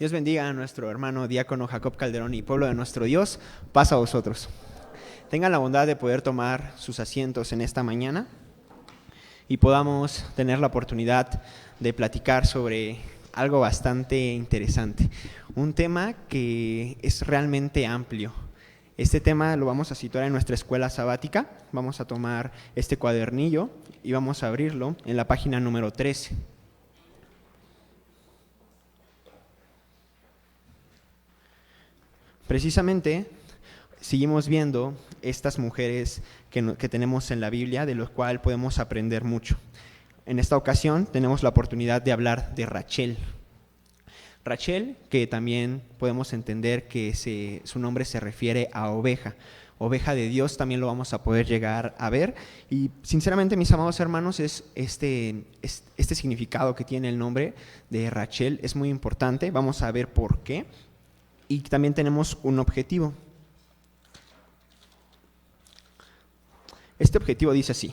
Dios bendiga a nuestro hermano diácono Jacob Calderón y pueblo de nuestro Dios, paz a vosotros. Tengan la bondad de poder tomar sus asientos en esta mañana y podamos tener la oportunidad de platicar sobre algo bastante interesante. Un tema que es realmente amplio. Este tema lo vamos a situar en nuestra escuela sabática. Vamos a tomar este cuadernillo y vamos a abrirlo en la página número 13. Precisamente seguimos viendo estas mujeres que tenemos en la Biblia, de las cuales podemos aprender mucho. En esta ocasión tenemos la oportunidad de hablar de Rachel. Rachel, que también podemos entender que su nombre se refiere a oveja. Oveja de Dios también lo vamos a poder llegar a ver. Y sinceramente, mis amados hermanos, este significado que tiene el nombre de Rachel es muy importante. Vamos a ver por qué. Y también tenemos un objetivo. Este objetivo dice así: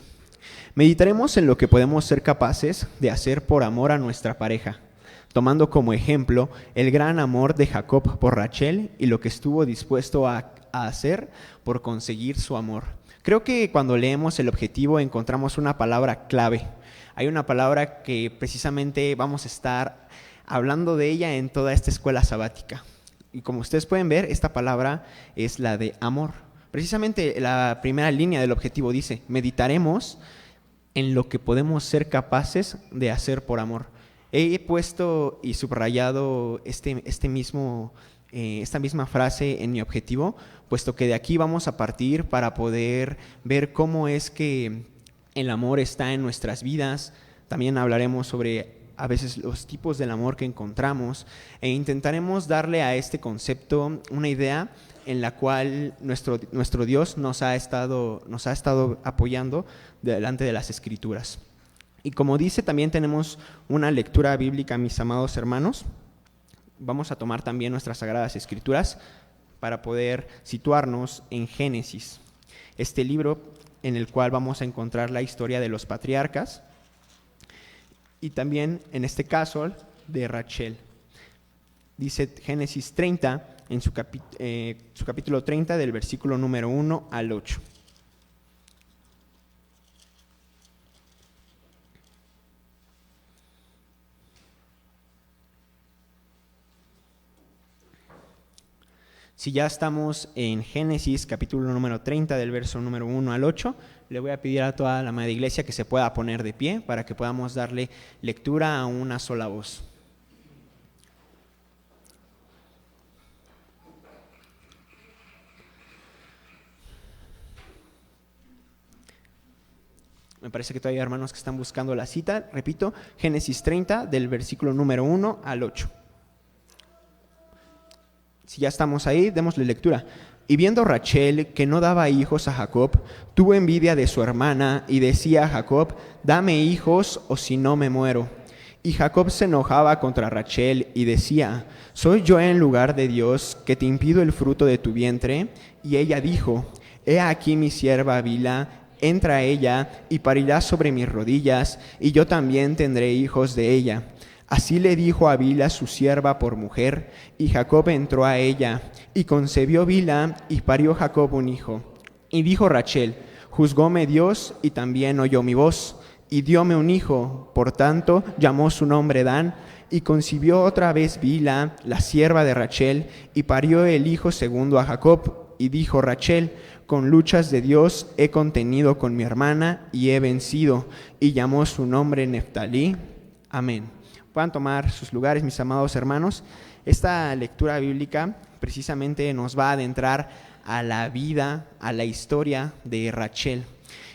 meditaremos en lo que podemos ser capaces de hacer por amor a nuestra pareja, tomando como ejemplo el gran amor de Jacob por Rachel y lo que estuvo dispuesto a hacer por conseguir su amor. Creo que cuando leemos el objetivo encontramos una palabra clave. Hay una palabra que precisamente vamos a estar hablando de ella en toda esta escuela sabática. Y como ustedes pueden ver, esta palabra es la de amor. Precisamente la primera línea del objetivo dice: meditaremos en lo que podemos ser capaces de hacer por amor. He puesto y subrayado esta misma frase en mi objetivo, puesto que de aquí vamos a partir para poder ver cómo es que el amor está en nuestras vidas. También hablaremos sobre a veces los tipos del amor que encontramos e intentaremos darle a este concepto una idea en la cual nuestro Dios nos ha estado apoyando delante de las Escrituras. Y como dice, también tenemos una lectura bíblica, mis amados hermanos. Vamos a tomar también nuestras Sagradas Escrituras para poder situarnos en Génesis, este libro en el cual vamos a encontrar la historia de los patriarcas y también, en este caso, de Rachel. Dice Génesis 30, en su capítulo 30, del versículo número 1 al 8. Si ya estamos en Génesis, capítulo número 30, del verso número 1 al 8, le voy a pedir a toda la madre iglesia que se pueda poner de pie para que podamos darle lectura a una sola voz. Me parece que todavía hay hermanos que están buscando la cita. Repito, Génesis 30, del versículo número 1 al 8. Si ya estamos ahí, démosle lectura. Y viendo Rachel que no daba hijos a Jacob, tuvo envidia de su hermana y decía a Jacob: dame hijos o si no me muero. Y Jacob se enojaba contra Rachel y decía: ¿soy yo en lugar de Dios que te impido el fruto de tu vientre? Y ella dijo: he aquí mi sierva Bilha, entra ella y parirá sobre mis rodillas, y yo también tendré hijos de ella. Así le dijo a Bilha su sierva por mujer, y Jacob entró a ella, y concebió Bilha, y parió Jacob un hijo. Y dijo Rachel: juzgóme Dios, y también oyó mi voz, y dióme un hijo. Por tanto, llamó su nombre Dan, y concibió otra vez Bilha, la sierva de Rachel, y parió el hijo segundo a Jacob. Y dijo Rachel: con luchas de Dios he contenido con mi hermana, y he vencido. Y llamó su nombre Neftalí. Amén. Puedan tomar sus lugares, mis amados hermanos. Esta lectura bíblica precisamente nos va a adentrar a la vida, a la historia de Rachel.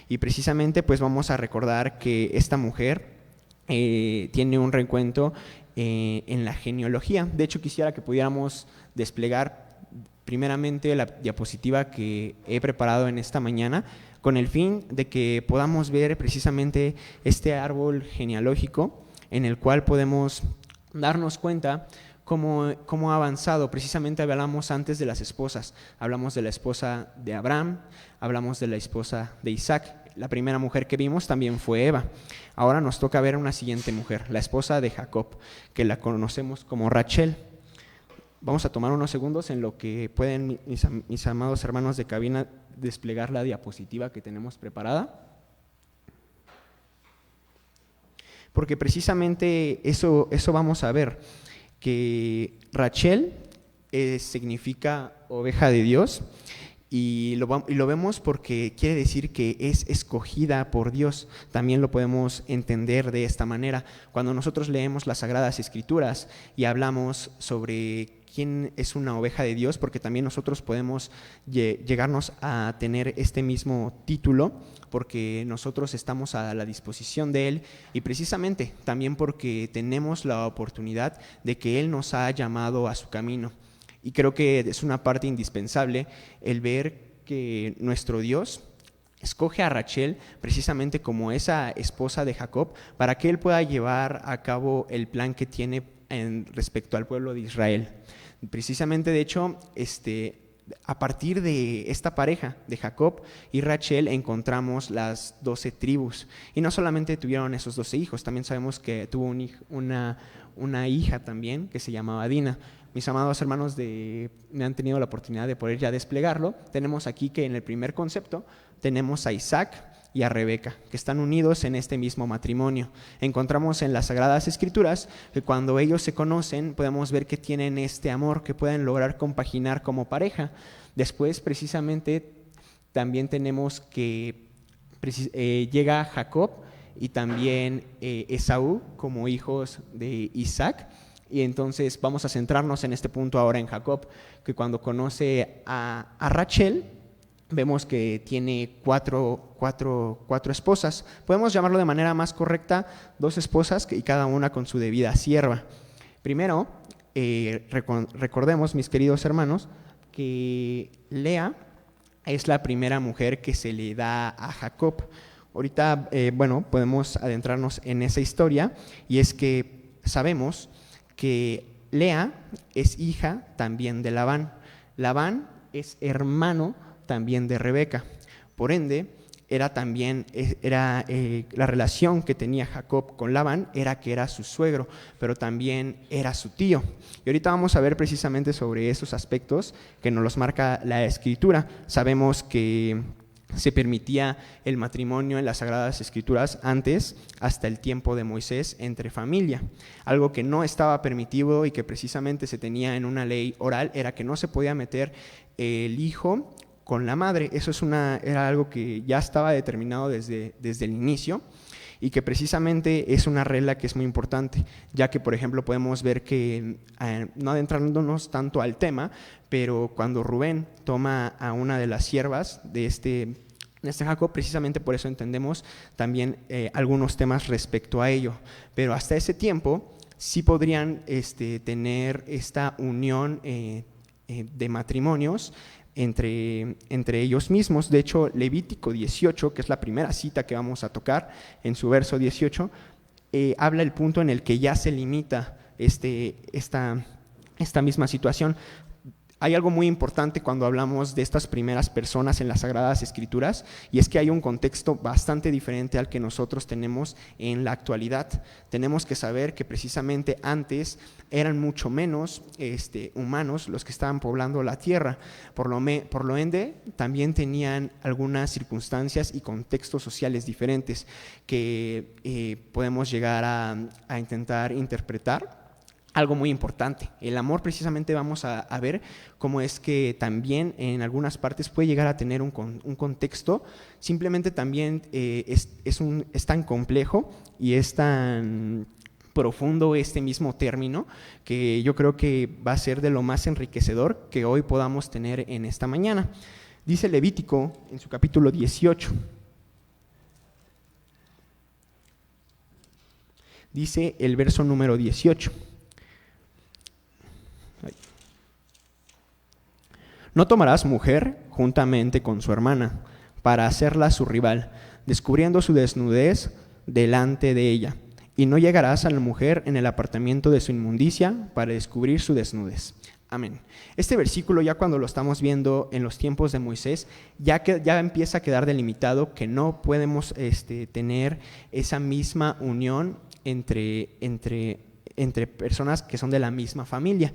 Y precisamente pues vamos a recordar que esta mujer tiene un recuento en la genealogía. De hecho, quisiera que pudiéramos desplegar primeramente la diapositiva que he preparado en esta mañana, con el fin de que podamos ver precisamente este árbol genealógico en el cual podemos darnos cuenta cómo ha avanzado. Precisamente hablamos antes de las esposas, hablamos de la esposa de Abraham, hablamos de la esposa de Isaac. La primera mujer que vimos también fue Eva. Ahora nos toca ver una siguiente mujer, la esposa de Jacob, que la conocemos como Rachel. Vamos a tomar unos segundos en lo que pueden mis amados hermanos de cabina desplegar la diapositiva que tenemos preparada. Porque precisamente eso vamos a ver, que Rachel significa oveja de Dios, y lo vemos porque quiere decir que es escogida por Dios. También lo podemos entender de esta manera. Cuando nosotros leemos las Sagradas Escrituras y hablamos sobre quién es una oveja de Dios, porque también nosotros podemos llegarnos a tener este mismo título, porque nosotros estamos a la disposición de Él, y precisamente también porque tenemos la oportunidad de que Él nos ha llamado a su camino. Y creo que es una parte indispensable el ver que nuestro Dios escoge a Rachel precisamente como esa esposa de Jacob para que él pueda llevar a cabo el plan que tiene respecto al pueblo de Israel. Precisamente, de hecho, a partir de esta pareja de Jacob y Rachel encontramos las 12 tribus. Y no solamente tuvieron esos 12 hijos, también sabemos que tuvo una hija también que se llamaba Dina. Mis amados hermanos me han tenido la oportunidad de poder ya desplegarlo. Tenemos aquí que en el primer concepto tenemos a Isaac y a Rebeca, que están unidos en este mismo matrimonio. Encontramos en las Sagradas Escrituras que cuando ellos se conocen podemos ver que tienen este amor, que pueden lograr compaginar como pareja. Después precisamente también tenemos que llega Jacob y también Esaú como hijos de Isaac. Y entonces vamos a centrarnos en este punto ahora en Jacob, que cuando conoce a Rachel, vemos que tiene cuatro esposas. Podemos llamarlo de manera más correcta 2 esposas y cada una con su debida sierva. Primero, recordemos, mis queridos hermanos, que Lea es la primera mujer que se le da a Jacob. Ahorita, podemos adentrarnos en esa historia, y es que sabemos que Lea es hija también de Labán. Labán es hermano también de Rebeca. Por ende, la relación que tenía Jacob con Labán era que era su suegro, pero también era su tío. Y ahorita vamos a ver precisamente sobre esos aspectos que nos los marca la Escritura. Sabemos que se permitía el matrimonio en las Sagradas Escrituras antes, hasta el tiempo de Moisés, entre familia. Algo que no estaba permitido y que precisamente se tenía en una ley oral era que no se podía meter el hijo con la madre. Eso era algo que ya estaba determinado desde el inicio, y que precisamente es una regla que es muy importante, ya que, por ejemplo, podemos ver que, no adentrándonos tanto al tema, pero cuando Rubén toma a una de las siervas de este Jacob, precisamente por eso entendemos también algunos temas respecto a ello. Pero hasta ese tiempo sí podrían tener esta unión de matrimonios entre ellos mismos. De hecho, Levítico 18, que es la primera cita que vamos a tocar, en su verso 18, habla el punto en el que ya se limita esta misma situación. Hay algo muy importante cuando hablamos de estas primeras personas en las Sagradas Escrituras, y es que hay un contexto bastante diferente al que nosotros tenemos en la actualidad. Tenemos que saber que precisamente antes eran mucho menos humanos los que estaban poblando la tierra. Por lo ende, también tenían algunas circunstancias y contextos sociales diferentes que podemos llegar a intentar interpretar. Algo muy importante, el amor. Precisamente vamos a ver cómo es que también en algunas partes puede llegar a tener un contexto. Simplemente también es tan complejo y es tan profundo este mismo término, que yo creo que va a ser de lo más enriquecedor que hoy podamos tener en esta mañana. Dice Levítico en su capítulo 18. Dice el verso número 18. No tomarás mujer juntamente con su hermana para hacerla su rival, descubriendo su desnudez delante de ella. Y no llegarás a la mujer en el apartamiento de su inmundicia para descubrir su desnudez. Amén. Este versículo, ya cuando lo estamos viendo en los tiempos de Moisés, ya empieza a quedar delimitado que no podemos tener esa misma unión entre personas que son de la misma familia.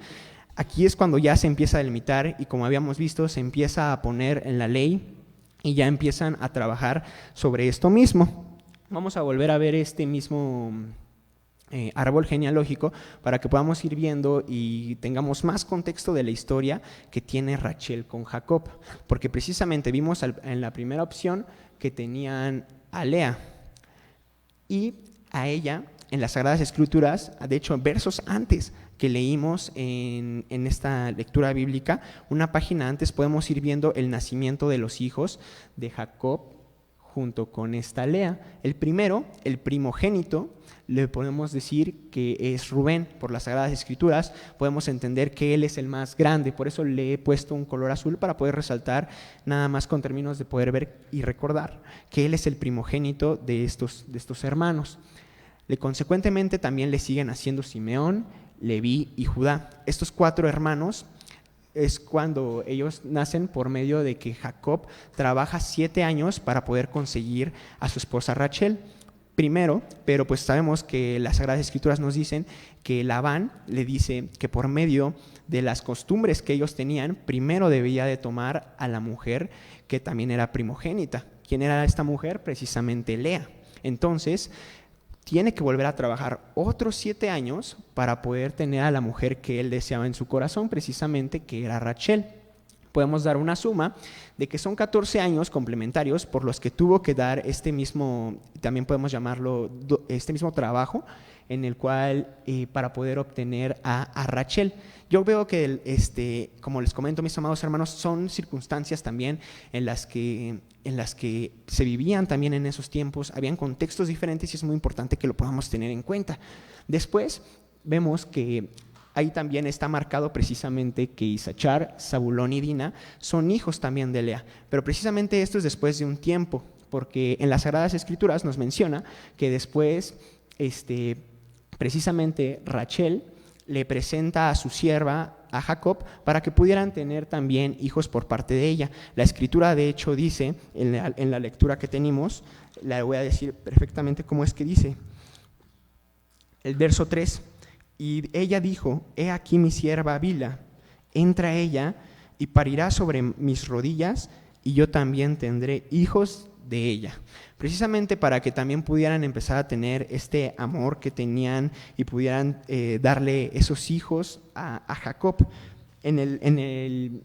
Aquí es cuando ya se empieza a delimitar y, como habíamos visto, se empieza a poner en la ley y ya empiezan a trabajar sobre esto mismo. Vamos a volver a ver este mismo árbol genealógico para que podamos ir viendo y tengamos más contexto de la historia que tiene Rachel con Jacob, porque precisamente vimos en la primera opción que tenían a Lea y a ella en las Sagradas Escrituras, de hecho versos antes que leímos en esta lectura bíblica, una página antes podemos ir viendo el nacimiento de los hijos de Jacob junto con esta Lea. El primero, el primogénito, le podemos decir que es Rubén. Por las Sagradas Escrituras podemos entender que él es el más grande, por eso le he puesto un color azul para poder resaltar, nada más con términos de poder ver y recordar que él es el primogénito de estos hermanos. Consecuentemente también le siguen haciendo Simeón, Leví y Judá. Estos 4 hermanos es cuando ellos nacen por medio de que Jacob trabaja 7 años para poder conseguir a su esposa Rachel. Primero, pero pues sabemos que las Sagradas Escrituras nos dicen que Labán le dice que por medio de las costumbres que ellos tenían, primero debía de tomar a la mujer que también era primogénita. ¿Quién era esta mujer? Precisamente Lea. Entonces, tiene que volver a trabajar otros 7 años para poder tener a la mujer que él deseaba en su corazón, precisamente que era Rachel. Podemos dar una suma de que son 14 años complementarios por los que tuvo que dar este mismo, también podemos llamarlo, este mismo trabajo en el cual para poder obtener a Rachel. Yo veo que, como les comento, mis amados hermanos, son circunstancias también en las que se vivían también en esos tiempos, habían contextos diferentes y es muy importante que lo podamos tener en cuenta. Después vemos que ahí también está marcado precisamente que Isachar, Zabulón y Dina son hijos también de Lea, pero precisamente esto es después de un tiempo, porque en las Sagradas Escrituras nos menciona que después precisamente Rachel le presenta a su sierva, a Jacob, para que pudieran tener también hijos por parte de ella. La Escritura de hecho dice, en la lectura que tenemos, la voy a decir perfectamente cómo es que dice, el verso 3, y ella dijo, he aquí mi sierva Bila, entra ella y parirá sobre mis rodillas y yo también tendré hijos de ella. Precisamente para que también pudieran empezar a tener este amor que tenían y pudieran darle esos hijos a Jacob. En el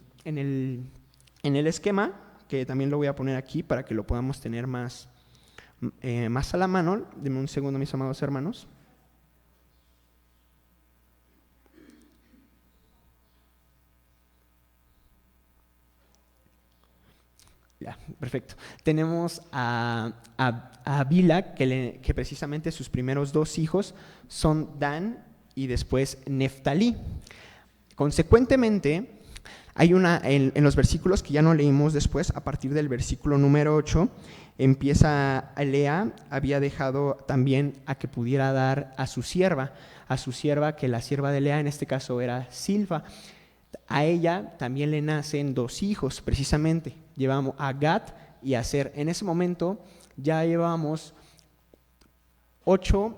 esquema, que también lo voy a poner aquí para que lo podamos tener más a la mano. Denme un segundo, mis amados hermanos. Ya, perfecto. Tenemos a Bila, que precisamente sus primeros 2 hijos son Dan y después Neftalí. Consecuentemente, hay en los versículos que ya no leímos después, a partir del versículo número 8, empieza Lea, había dejado también a que pudiera dar a su sierva, que la sierva de Lea en este caso era Silva. A ella también le nacen 2 hijos, precisamente. Llevamos a Gad y a Aser. En ese momento ya llevamos 8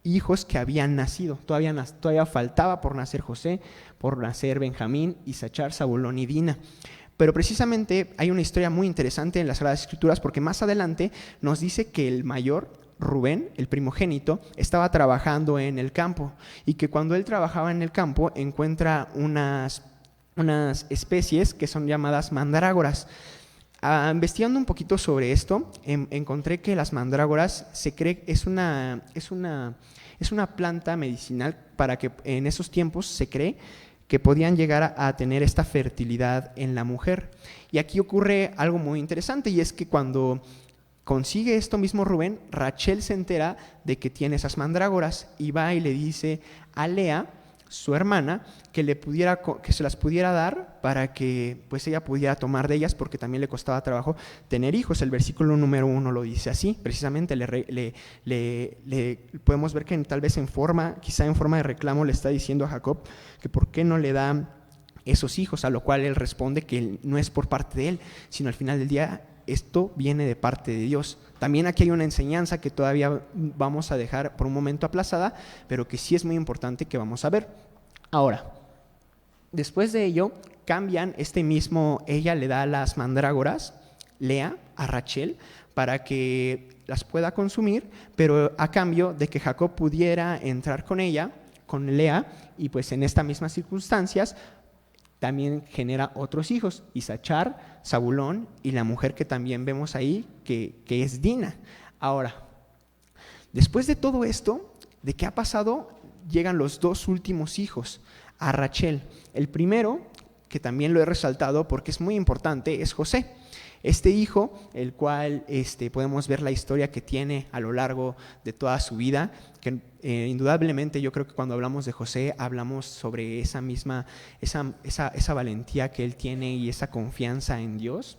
hijos que habían nacido. Todavía faltaba por nacer José, por nacer Benjamín, Isachar, Zabulón y Dina. Pero precisamente hay una historia muy interesante en las Sagradas Escrituras porque más adelante nos dice que el mayor, Rubén, el primogénito, estaba trabajando en el campo y que cuando él trabajaba en el campo encuentra unas especies que son llamadas mandrágoras. Investigando un poquito sobre esto, encontré que las mandrágoras se cree es una planta medicinal para que en esos tiempos se cree que podían llegar a tener esta fertilidad en la mujer. Y aquí ocurre algo muy interesante y es que cuando consigue esto mismo Rubén, Rachel se entera de que tiene esas mandrágoras y va y le dice a Lea, su hermana, que se las pudiera dar para que pues ella pudiera tomar de ellas porque también le costaba trabajo tener hijos. El versículo número 1 lo dice así, precisamente le podemos ver que tal vez quizá en forma de reclamo le está diciendo a Jacob que por qué no le da esos hijos, a lo cual él responde que no es por parte de él, sino al final del día esto viene de parte de Dios. También aquí hay una enseñanza que todavía vamos a dejar por un momento aplazada, pero que sí es muy importante que vamos a ver. Ahora, Después de ello, cambian ella le da las mandrágoras, Lea, a Rachel, para que las pueda consumir, pero a cambio de que Jacob pudiera entrar con ella, con Lea, y pues en estas mismas circunstancias también genera otros hijos, Isachar, Zabulón y la mujer que también vemos ahí, que es Dina. Ahora, después de todo esto, ¿de qué ha pasado? Llegan los dos últimos hijos a Rachel. El primero, que también lo he resaltado porque es muy importante, es José. Este hijo, el cual podemos ver la historia que tiene a lo largo de toda su vida, que indudablemente yo creo que cuando hablamos de José hablamos sobre esa valentía que él tiene y esa confianza en Dios.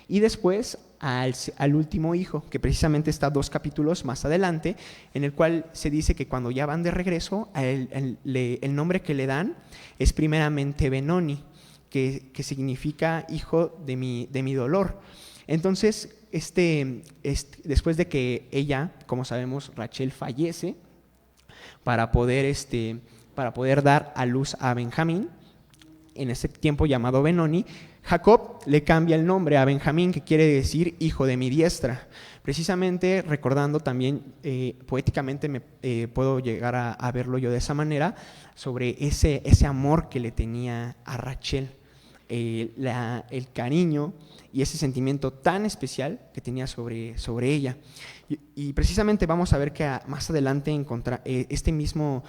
Y después al último hijo, que precisamente está 2 capítulos más adelante, en el cual se dice que cuando ya van de regreso, el nombre que le dan es primeramente Benoni, que significa hijo de mi dolor. Entonces, después de que ella, como sabemos, Rachel fallece para poder dar a luz a Benjamín, en ese tiempo llamado Benoni, Jacob le cambia el nombre a Benjamín, que quiere decir hijo de mi diestra. Precisamente recordando también, poéticamente puedo llegar a verlo yo de esa manera, sobre ese amor que le tenía a Rachel, el cariño y ese sentimiento tan especial que tenía sobre ella. Y precisamente vamos a ver que más adelante este mismo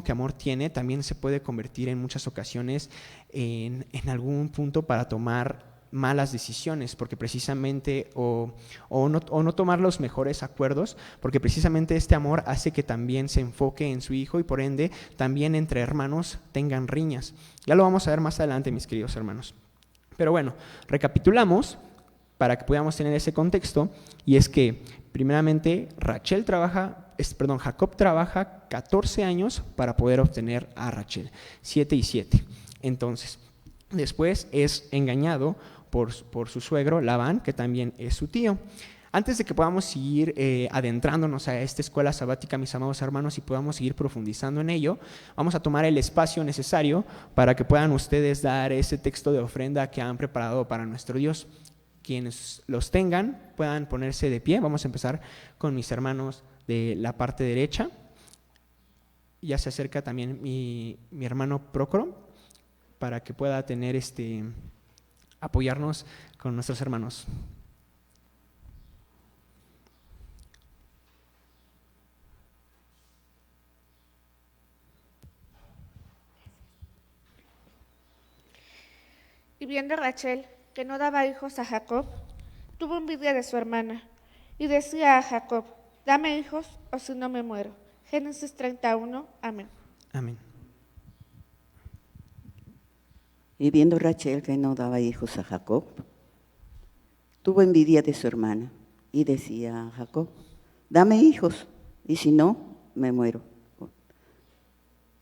que amor tiene también se puede convertir en muchas ocasiones en algún punto para tomar malas decisiones, porque precisamente o no tomar los mejores acuerdos, porque precisamente este amor hace que también se enfoque en su hijo y por ende también entre hermanos tengan riñas. Ya lo vamos a ver más adelante, mis queridos hermanos. Pero bueno, recapitulamos para que podamos tener ese contexto, y es que primeramente Jacob trabaja 14 años para poder obtener a Rachel, 7 y 7. Entonces, después es engañado por su suegro Labán, que también es su tío. Antes de que podamos seguir adentrándonos a esta escuela sabática, mis amados hermanos, y podamos seguir profundizando en ello, vamos a tomar el espacio necesario para que puedan ustedes dar ese texto de ofrenda que han preparado para nuestro Dios. Quienes los tengan puedan ponerse de pie. Vamos a empezar con mis hermanos de la parte derecha. Ya se acerca también mi hermano Prócoro para que pueda tener apoyarnos con nuestros hermanos. Y viendo Rachel que no daba hijos a Jacob, tuvo envidia de su hermana y decía a Jacob: dame hijos o si no me muero. Génesis 31, amén. Amén. Y viendo Rachel que no daba hijos a Jacob, tuvo envidia de su hermana y decía a Jacob: dame hijos y si no me muero.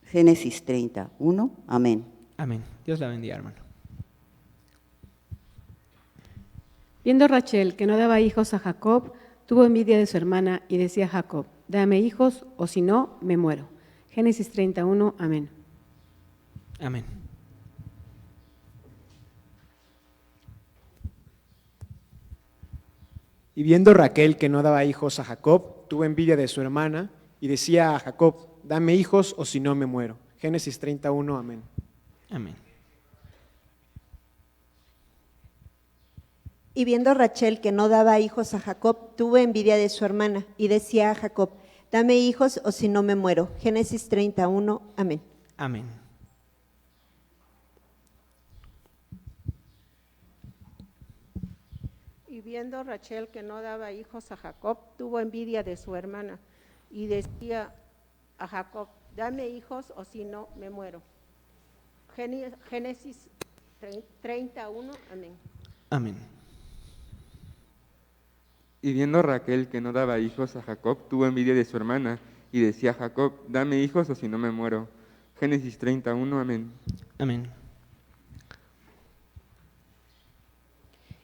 Génesis 31, amén. Amén. Dios la bendiga, hermano. Viendo Rachel que no daba hijos a Jacob, tuvo envidia de su hermana y decía a Jacob: dame hijos o si no, me muero. Génesis 31, amén. Amén. Y viendo Raquel que no daba hijos a Jacob, tuvo envidia de su hermana y decía a Jacob: dame hijos o si no me muero. Génesis 31, amén. Amén. Y viendo Rachel que no daba hijos a Jacob, tuvo envidia de su hermana y decía a Jacob: dame hijos o si no me muero. Génesis 31, amén. Amén. Y viendo Rachel que no daba hijos a Jacob, tuvo envidia de su hermana y decía a Jacob: dame hijos o si no me muero. Génesis 31, amén. Amén. Y viendo Raquel que no daba hijos a Jacob, tuvo envidia de su hermana y decía a Jacob: dame hijos o si no me muero. Génesis 31, amén. Amén.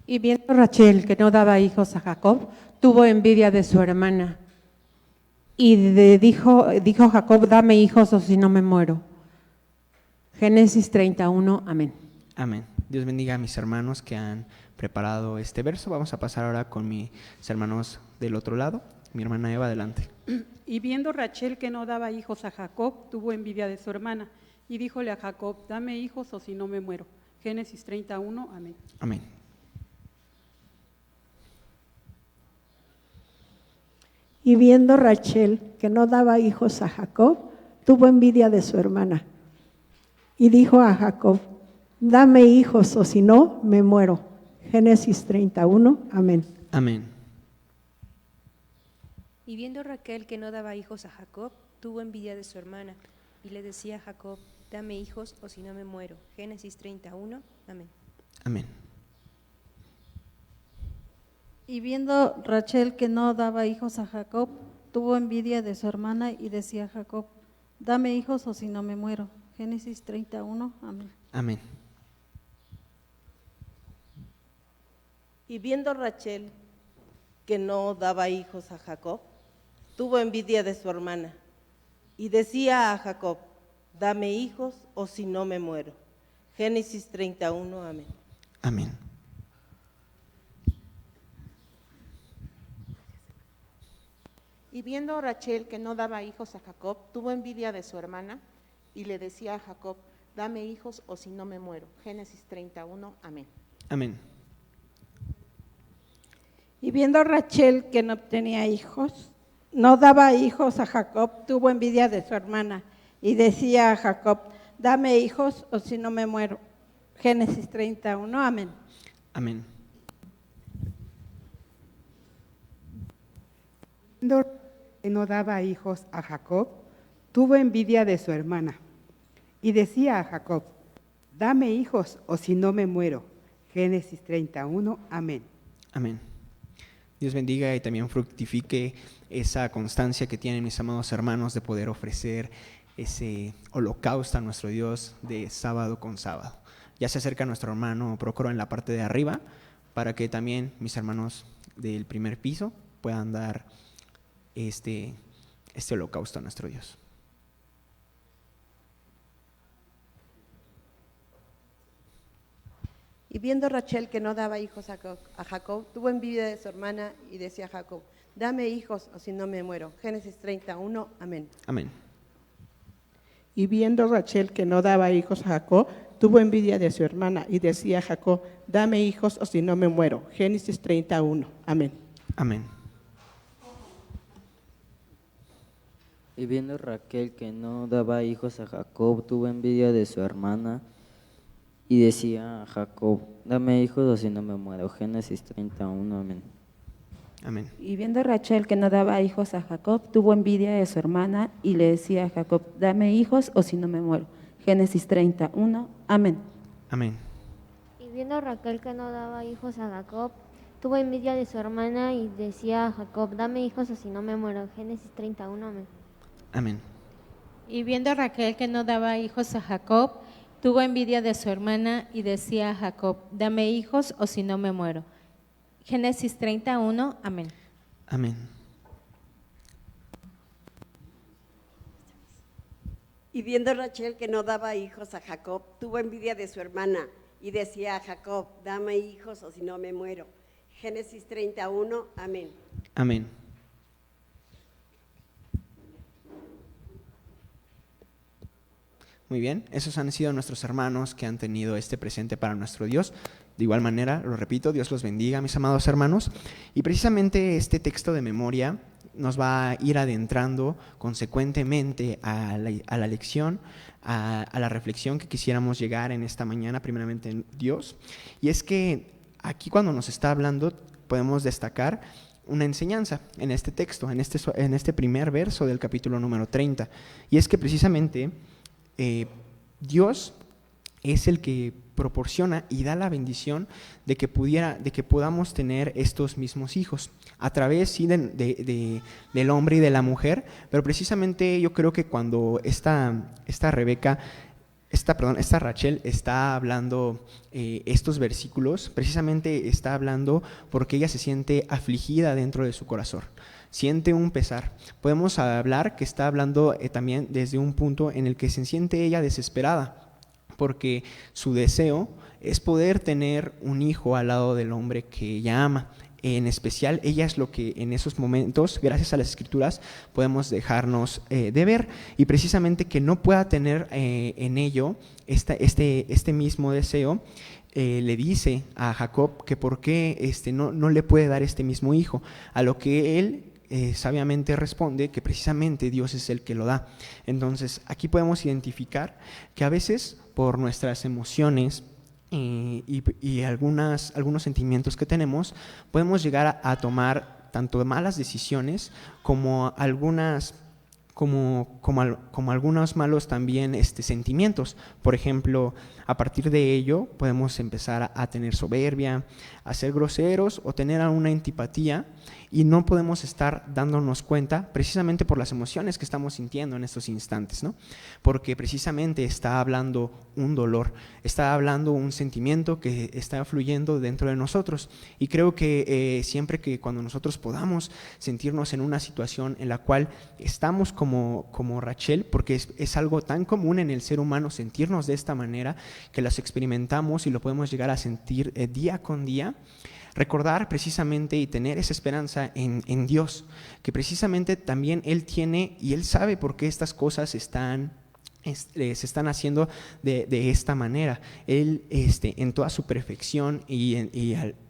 Y viendo Rachel que no daba hijos a Jacob, tuvo envidia de su hermana y dijo Jacob: dame hijos o si no me muero. Génesis 31, amén. Amén. Dios bendiga a mis hermanos que han preparado este verso. Vamos a pasar ahora con mis hermanos del otro lado. Mi hermana Eva, adelante. Y viendo Rachel que no daba hijos a Jacob, tuvo envidia de su hermana, y díjole a Jacob, dame hijos o si no me muero. Génesis 31, amén. Amén. Y viendo Rachel que no daba hijos a Jacob, tuvo envidia de su hermana. Y dijo a Jacob, dame hijos o si no, me muero. Génesis 31, amén. Amén. Y viendo Raquel que no daba hijos a Jacob, tuvo envidia de su hermana, y le decía a Jacob, dame hijos o si no me muero. Génesis 31, amén. Amén. Y viendo Rachel que no daba hijos a Jacob, tuvo envidia de su hermana y decía a Jacob, dame hijos o si no me muero. Génesis 31, amén. Amén. Y viendo Rachel que no daba hijos a Jacob, tuvo envidia de su hermana y decía a Jacob, dame hijos o si no me muero. Génesis 31, amén. Amén. Y viendo Rachel que no daba hijos a Jacob, tuvo envidia de su hermana y le decía a Jacob, dame hijos o si no me muero. Génesis 31, amén. Amén. Y viendo Rachel que no tenía hijos, no daba hijos a Jacob, tuvo envidia de su hermana y decía a Jacob, dame hijos o si no me muero. Génesis 31, amén. Amén. Que no daba hijos a Jacob, tuvo envidia de su hermana y decía a Jacob, dame hijos o si no me muero. Génesis 31, amén. Amén. Dios bendiga y también fructifique esa constancia que tienen mis amados hermanos de poder ofrecer ese holocausto a nuestro Dios de sábado con sábado. Ya se acerca nuestro hermano Prócoro en la parte de arriba para que también mis hermanos del primer piso puedan dar este holocausto a nuestro Dios. Y viendo Rachel que no daba hijos a Jacob, tuvo envidia de su hermana y decía a Jacob, dame hijos o si no me muero. Génesis 31, amén. Amén. Y viendo Rachel que no daba hijos a Jacob, tuvo envidia de su hermana y decía a Jacob, dame hijos o si no me muero. Génesis 31, amén. Amén. Y viendo Raquel que no daba hijos a Jacob, tuvo envidia de su hermana y decía a Jacob, dame hijos o si no me muero. Génesis 31, amén. Amén. Y viendo Rachel que no daba hijos a Jacob, tuvo envidia de su hermana y le decía a Jacob, dame hijos o si no me muero. Génesis 31, amén. Amén. Y viendo Raquel que no daba hijos a Jacob, tuvo envidia de su hermana y decía a Jacob, dame hijos o si no me muero. Génesis 31, amén. Amén. Y viendo Raquel que no daba hijos a Jacob, tuvo envidia de su hermana y decía a Jacob, dame hijos o si no me muero. Génesis 31, amén. Amén. Y viendo Rachel que no daba hijos a Jacob, tuvo envidia de su hermana y decía a Jacob, dame hijos o si no me muero. Génesis 31, amén. Amén. Muy bien, esos han sido nuestros hermanos que han tenido este presente para nuestro Dios. De igual manera, lo repito, Dios los bendiga, mis amados hermanos. Y precisamente este texto de memoria nos va a ir adentrando consecuentemente a la lección, a la reflexión que quisiéramos llegar en esta mañana, primeramente en Dios. Y es que aquí cuando nos está hablando podemos destacar una enseñanza en este texto, en este primer verso del capítulo número 30. Y es que precisamente Dios es el que proporciona y da la bendición de que podamos tener estos mismos hijos a través sí, del hombre y de la mujer, pero precisamente yo creo que cuando esta Rachel está hablando estos versículos, precisamente está hablando porque ella se siente afligida dentro de su corazón. Siente un pesar. Podemos hablar que está hablando también desde un punto en el que se siente ella desesperada. porque su deseo es poder tener un hijo al lado del hombre que ella ama. En especial, ella es lo que en esos momentos, gracias a las Escrituras, podemos dejarnos de ver, y precisamente que no pueda tener en ello este mismo deseo, le dice a Jacob que por qué no le puede dar este mismo hijo, a lo que él sabiamente responde que precisamente Dios es el que lo da. Entonces aquí podemos identificar que a veces por nuestras emociones y algunos sentimientos que tenemos, podemos llegar a tomar tanto malas decisiones como algunos malos también sentimientos. Por ejemplo, a partir de ello podemos empezar a tener soberbia, a ser groseros o tener alguna antipatía, y no podemos estar dándonos cuenta precisamente por las emociones que estamos sintiendo en estos instantes, ¿no? Porque precisamente está hablando un dolor, está hablando un sentimiento que está fluyendo dentro de nosotros. Y creo que siempre que cuando nosotros podamos sentirnos en una situación en la cual estamos como Rachel, porque es algo tan común en el ser humano sentirnos de esta manera, que las experimentamos y lo podemos llegar a sentir día con día, recordar precisamente y tener esa esperanza en Dios, que precisamente también Él tiene y Él sabe por qué estas cosas se están haciendo de esta manera. Él en toda su perfección y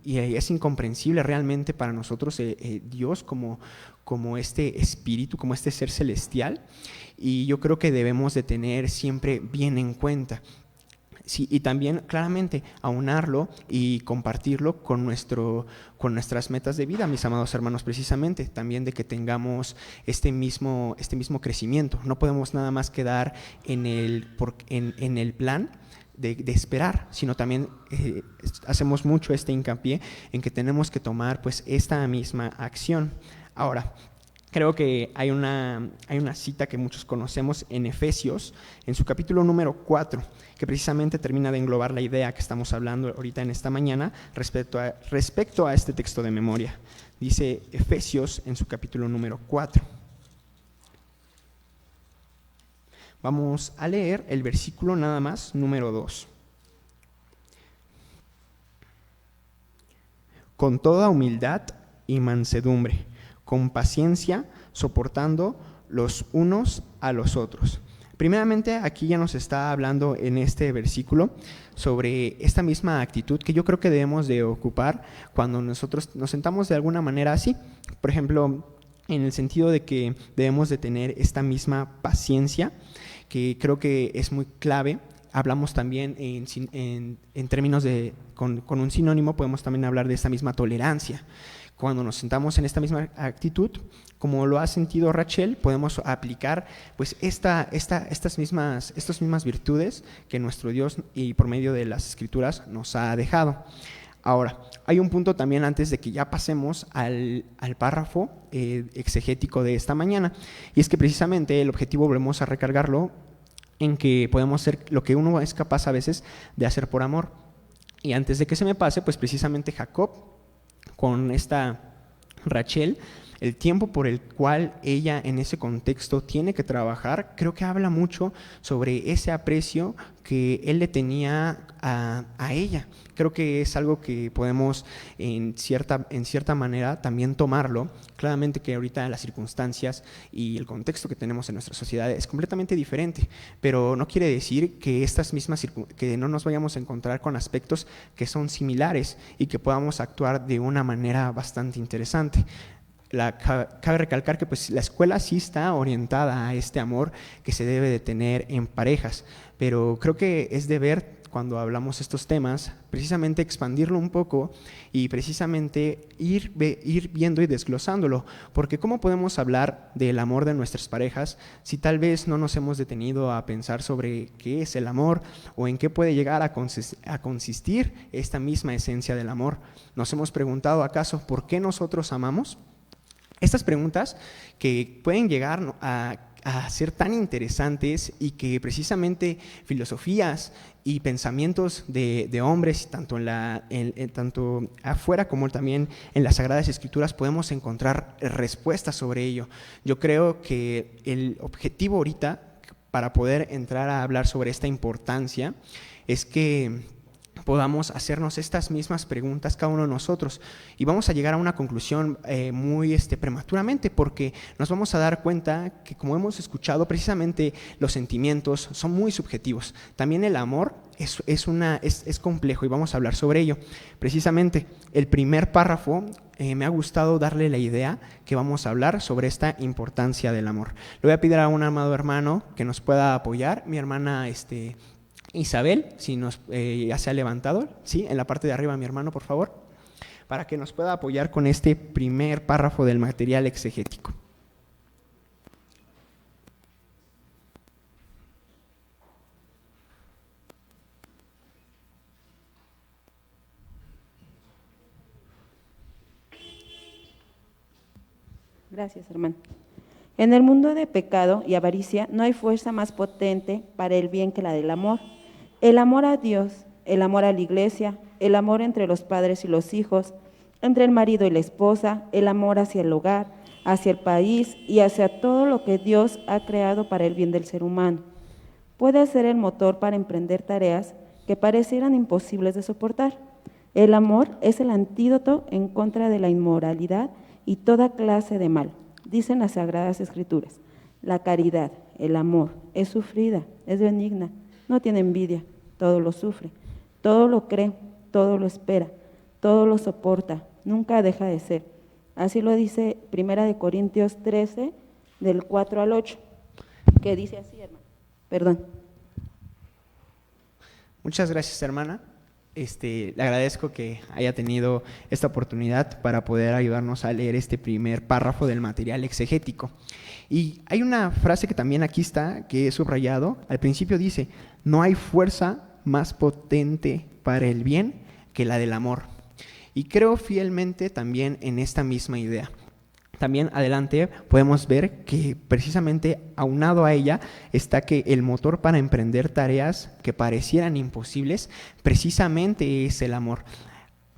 es incomprensible realmente para nosotros Dios como este espíritu, como este ser celestial, y yo creo que debemos de tener siempre bien en cuenta. Sí, y también claramente aunarlo y compartirlo con nuestras metas de vida, mis amados hermanos, precisamente también de que tengamos este mismo crecimiento. No podemos nada más quedar en el plan de esperar, sino también hacemos mucho hincapié en que tenemos que tomar pues esta misma acción. Ahora, creo que hay una cita que muchos conocemos en Efesios, en su capítulo número 4, que precisamente termina de englobar la idea que estamos hablando ahorita en esta mañana respecto a este texto de memoria. Dice Efesios en su capítulo número 4. Vamos a leer el versículo nada más, número 2. Con toda humildad y mansedumbre, con paciencia, soportando los unos a los otros. Primeramente, aquí ya nos está hablando en este versículo sobre esta misma actitud que yo creo que debemos de ocupar cuando nosotros nos sentamos de alguna manera así. Por ejemplo, en el sentido de que debemos de tener esta misma paciencia, que creo que es muy clave. Hablamos también en términos con un sinónimo, podemos también hablar de esta misma tolerancia. Cuando nos sentamos en esta misma actitud, como lo ha sentido Rachel, podemos aplicar pues estas mismas virtudes que nuestro Dios y por medio de las Escrituras nos ha dejado. Ahora, hay un punto también antes de que ya pasemos al párrafo exegético de esta mañana, y es que precisamente el objetivo, volvemos a recargarlo, en que podemos hacer lo que uno es capaz a veces de hacer por amor. Y antes de que se me pase, pues precisamente Jacob con esta Rachel, el tiempo por el cual ella en ese contexto tiene que trabajar, creo que habla mucho sobre ese aprecio que él le tenía a ella. Creo que es algo que podemos en cierta manera también tomarlo. Claramente que ahorita las circunstancias y el contexto que tenemos en nuestra sociedad es completamente diferente, pero no quiere decir que que no nos vayamos a encontrar con aspectos que son similares y que podamos actuar de una manera bastante interesante. Cabe recalcar que pues, la escuela sí está orientada a este amor que se debe de tener en parejas, pero creo que es deber, cuando hablamos estos temas, precisamente expandirlo un poco y precisamente ir viendo y desglosándolo, porque ¿cómo podemos hablar del amor de nuestras parejas si tal vez no nos hemos detenido a pensar sobre qué es el amor o en qué puede llegar a consistir esta misma esencia del amor? ¿Nos hemos preguntado acaso por qué nosotros amamos? Estas preguntas que pueden llegar a ser tan interesantes y que precisamente filosofías y pensamientos de hombres, tanto afuera como también en las Sagradas Escrituras, podemos encontrar respuestas sobre ello. Yo creo que el objetivo ahorita para poder entrar a hablar sobre esta importancia es que podamos hacernos estas mismas preguntas cada uno de nosotros y vamos a llegar a una conclusión muy prematuramente, porque nos vamos a dar cuenta que, como hemos escuchado, precisamente los sentimientos son muy subjetivos. También el amor es complejo y vamos a hablar sobre ello. Precisamente el primer párrafo me ha gustado darle la idea que vamos a hablar sobre esta importancia del amor. Le voy a pedir a un amado hermano que nos pueda apoyar, mi hermana Isabel, si ya se ha levantado, ¿sí? En la parte de arriba, mi hermano, por favor, para que nos pueda apoyar con este primer párrafo del material exegético. Gracias, hermano. En el mundo de pecado y avaricia no hay fuerza más potente para el bien que la del amor. El amor a Dios, el amor a la iglesia, el amor entre los padres y los hijos, entre el marido y la esposa, el amor hacia el hogar, hacia el país y hacia todo lo que Dios ha creado para el bien del ser humano. Puede ser el motor para emprender tareas que parecieran imposibles de soportar. El amor es el antídoto en contra de la inmoralidad y toda clase de mal. Dicen las Sagradas Escrituras: la caridad, el amor, es sufrida, es benigna, no tiene envidia, todo lo sufre, todo lo cree, todo lo espera, todo lo soporta, nunca deja de ser. Así lo dice 1 Corintios 13, del 4 al 8, que dice así, hermano. Perdón. Muchas gracias, hermana. Le agradezco que haya tenido esta oportunidad para poder ayudarnos a leer este primer párrafo del material exegético. Y hay una frase que también aquí está, que he subrayado. Al principio dice: no hay fuerza más potente para el bien que la del amor. Y creo fielmente también en esta misma idea. También adelante podemos ver que precisamente aunado a ella está que el motor para emprender tareas que parecieran imposibles precisamente es el amor.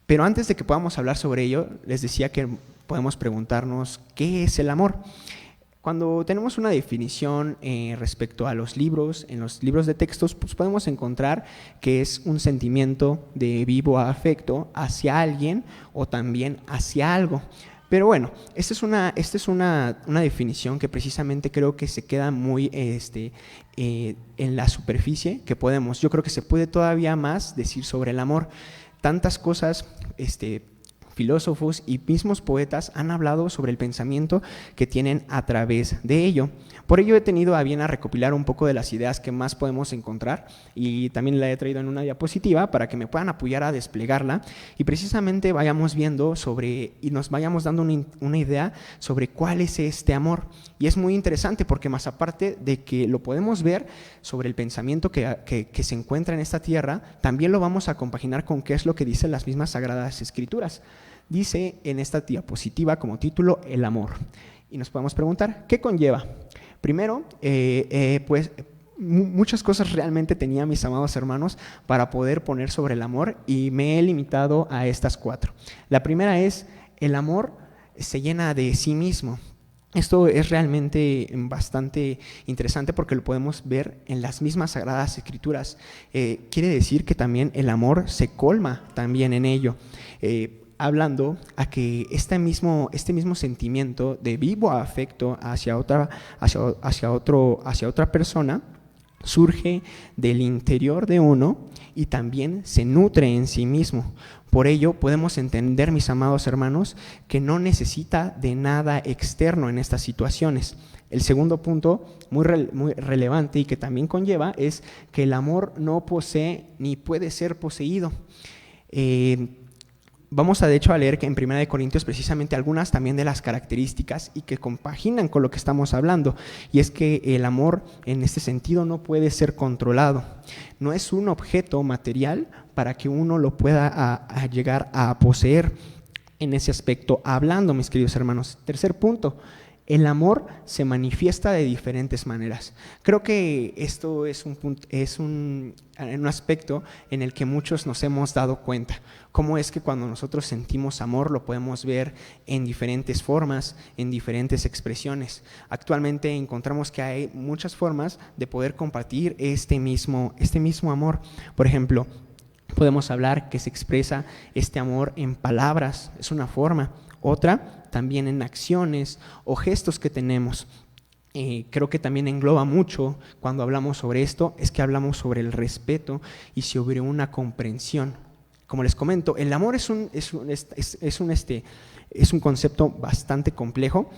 Pero antes de que podamos hablar sobre ello, les decía que podemos preguntarnos ¿qué es el amor? Cuando tenemos una definición respecto a los libros, en los libros de textos, pues podemos encontrar que es un sentimiento de vivo afecto hacia alguien o también hacia algo. Pero bueno, esta es una definición que precisamente creo que se queda muy en la superficie que podemos. Yo creo que se puede todavía más decir sobre el amor. Tantas cosas, filósofos y mismos poetas han hablado sobre el pensamiento que tienen a través de ello. Por ello he tenido a bien a recopilar un poco de las ideas que más podemos encontrar y también la he traído en una diapositiva para que me puedan apoyar a desplegarla y precisamente vayamos viendo y nos vayamos dando una idea sobre cuál es este amor. Y es muy interesante porque más aparte de que lo podemos ver sobre el pensamiento que se encuentra en esta tierra, también lo vamos a compaginar con qué es lo que dicen las mismas Sagradas Escrituras. Dice en esta diapositiva como título el amor. Y nos podemos preguntar, ¿qué conlleva? Primero, pues muchas cosas realmente tenía, mis amados hermanos, para poder poner sobre el amor y me he limitado a estas 4. La primera es, el amor se llena de sí mismo. Esto es realmente bastante interesante porque lo podemos ver en las mismas Sagradas Escrituras. Quiere decir que también el amor se colma también en ello. Hablando a que este mismo sentimiento de vivo afecto hacia otra persona surge del interior de uno y también se nutre en sí mismo. Por ello podemos entender, mis amados hermanos, que no necesita de nada externo en estas situaciones. El segundo punto, muy relevante y que también conlleva, es que el amor no posee ni puede ser poseído. Vamos de hecho a leer que en 1 Corintios precisamente algunas también de las características y que compaginan con lo que estamos hablando, y es que el amor en este sentido no puede ser controlado, no es un objeto material para que uno lo pueda llegar a poseer en ese aspecto hablando, mis queridos hermanos. Tercer punto, El amor se manifiesta de diferentes maneras. Creo que esto es un aspecto en el que muchos nos hemos dado cuenta. Cómo es que cuando nosotros sentimos amor lo podemos ver en diferentes formas, en diferentes expresiones. Actualmente encontramos que hay muchas formas de poder compartir este mismo amor. Por ejemplo, podemos hablar que se expresa este amor en palabras, es una forma. Otra, también en acciones o gestos que tenemos. Creo que también engloba mucho cuando hablamos sobre esto, es que hablamos sobre el respeto y sobre una comprensión. Como les comento, el amor es un concepto bastante complejo,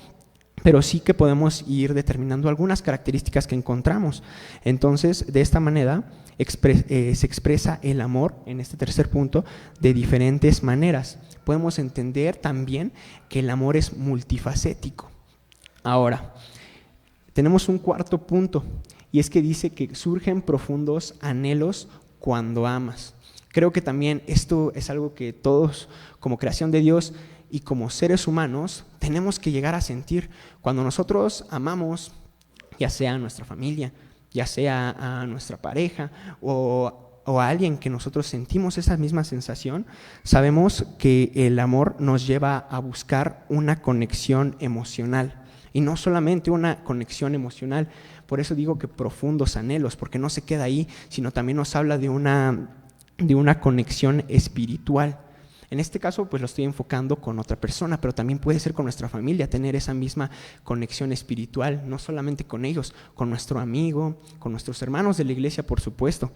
pero sí que podemos ir determinando algunas características que encontramos. Entonces, de esta manera se expresa el amor, en este tercer punto, de diferentes maneras. Podemos entender también que el amor es multifacético. Ahora, tenemos un cuarto punto, y es que dice que surgen profundos anhelos cuando amas. Creo que también esto es algo que todos, como creación de Dios y como seres humanos, tenemos que llegar a sentir. Cuando nosotros amamos, ya sea a nuestra familia, ya sea a nuestra pareja o a alguien que nosotros sentimos esa misma sensación, sabemos que el amor nos lleva a buscar una conexión emocional. Y no solamente una conexión emocional, por eso digo que profundos anhelos, porque no se queda ahí, sino también nos habla de una conexión espiritual. En este caso, pues lo estoy enfocando con otra persona, pero también puede ser con nuestra familia, tener esa misma conexión espiritual, no solamente con ellos, con nuestro amigo, con nuestros hermanos de la iglesia, por supuesto.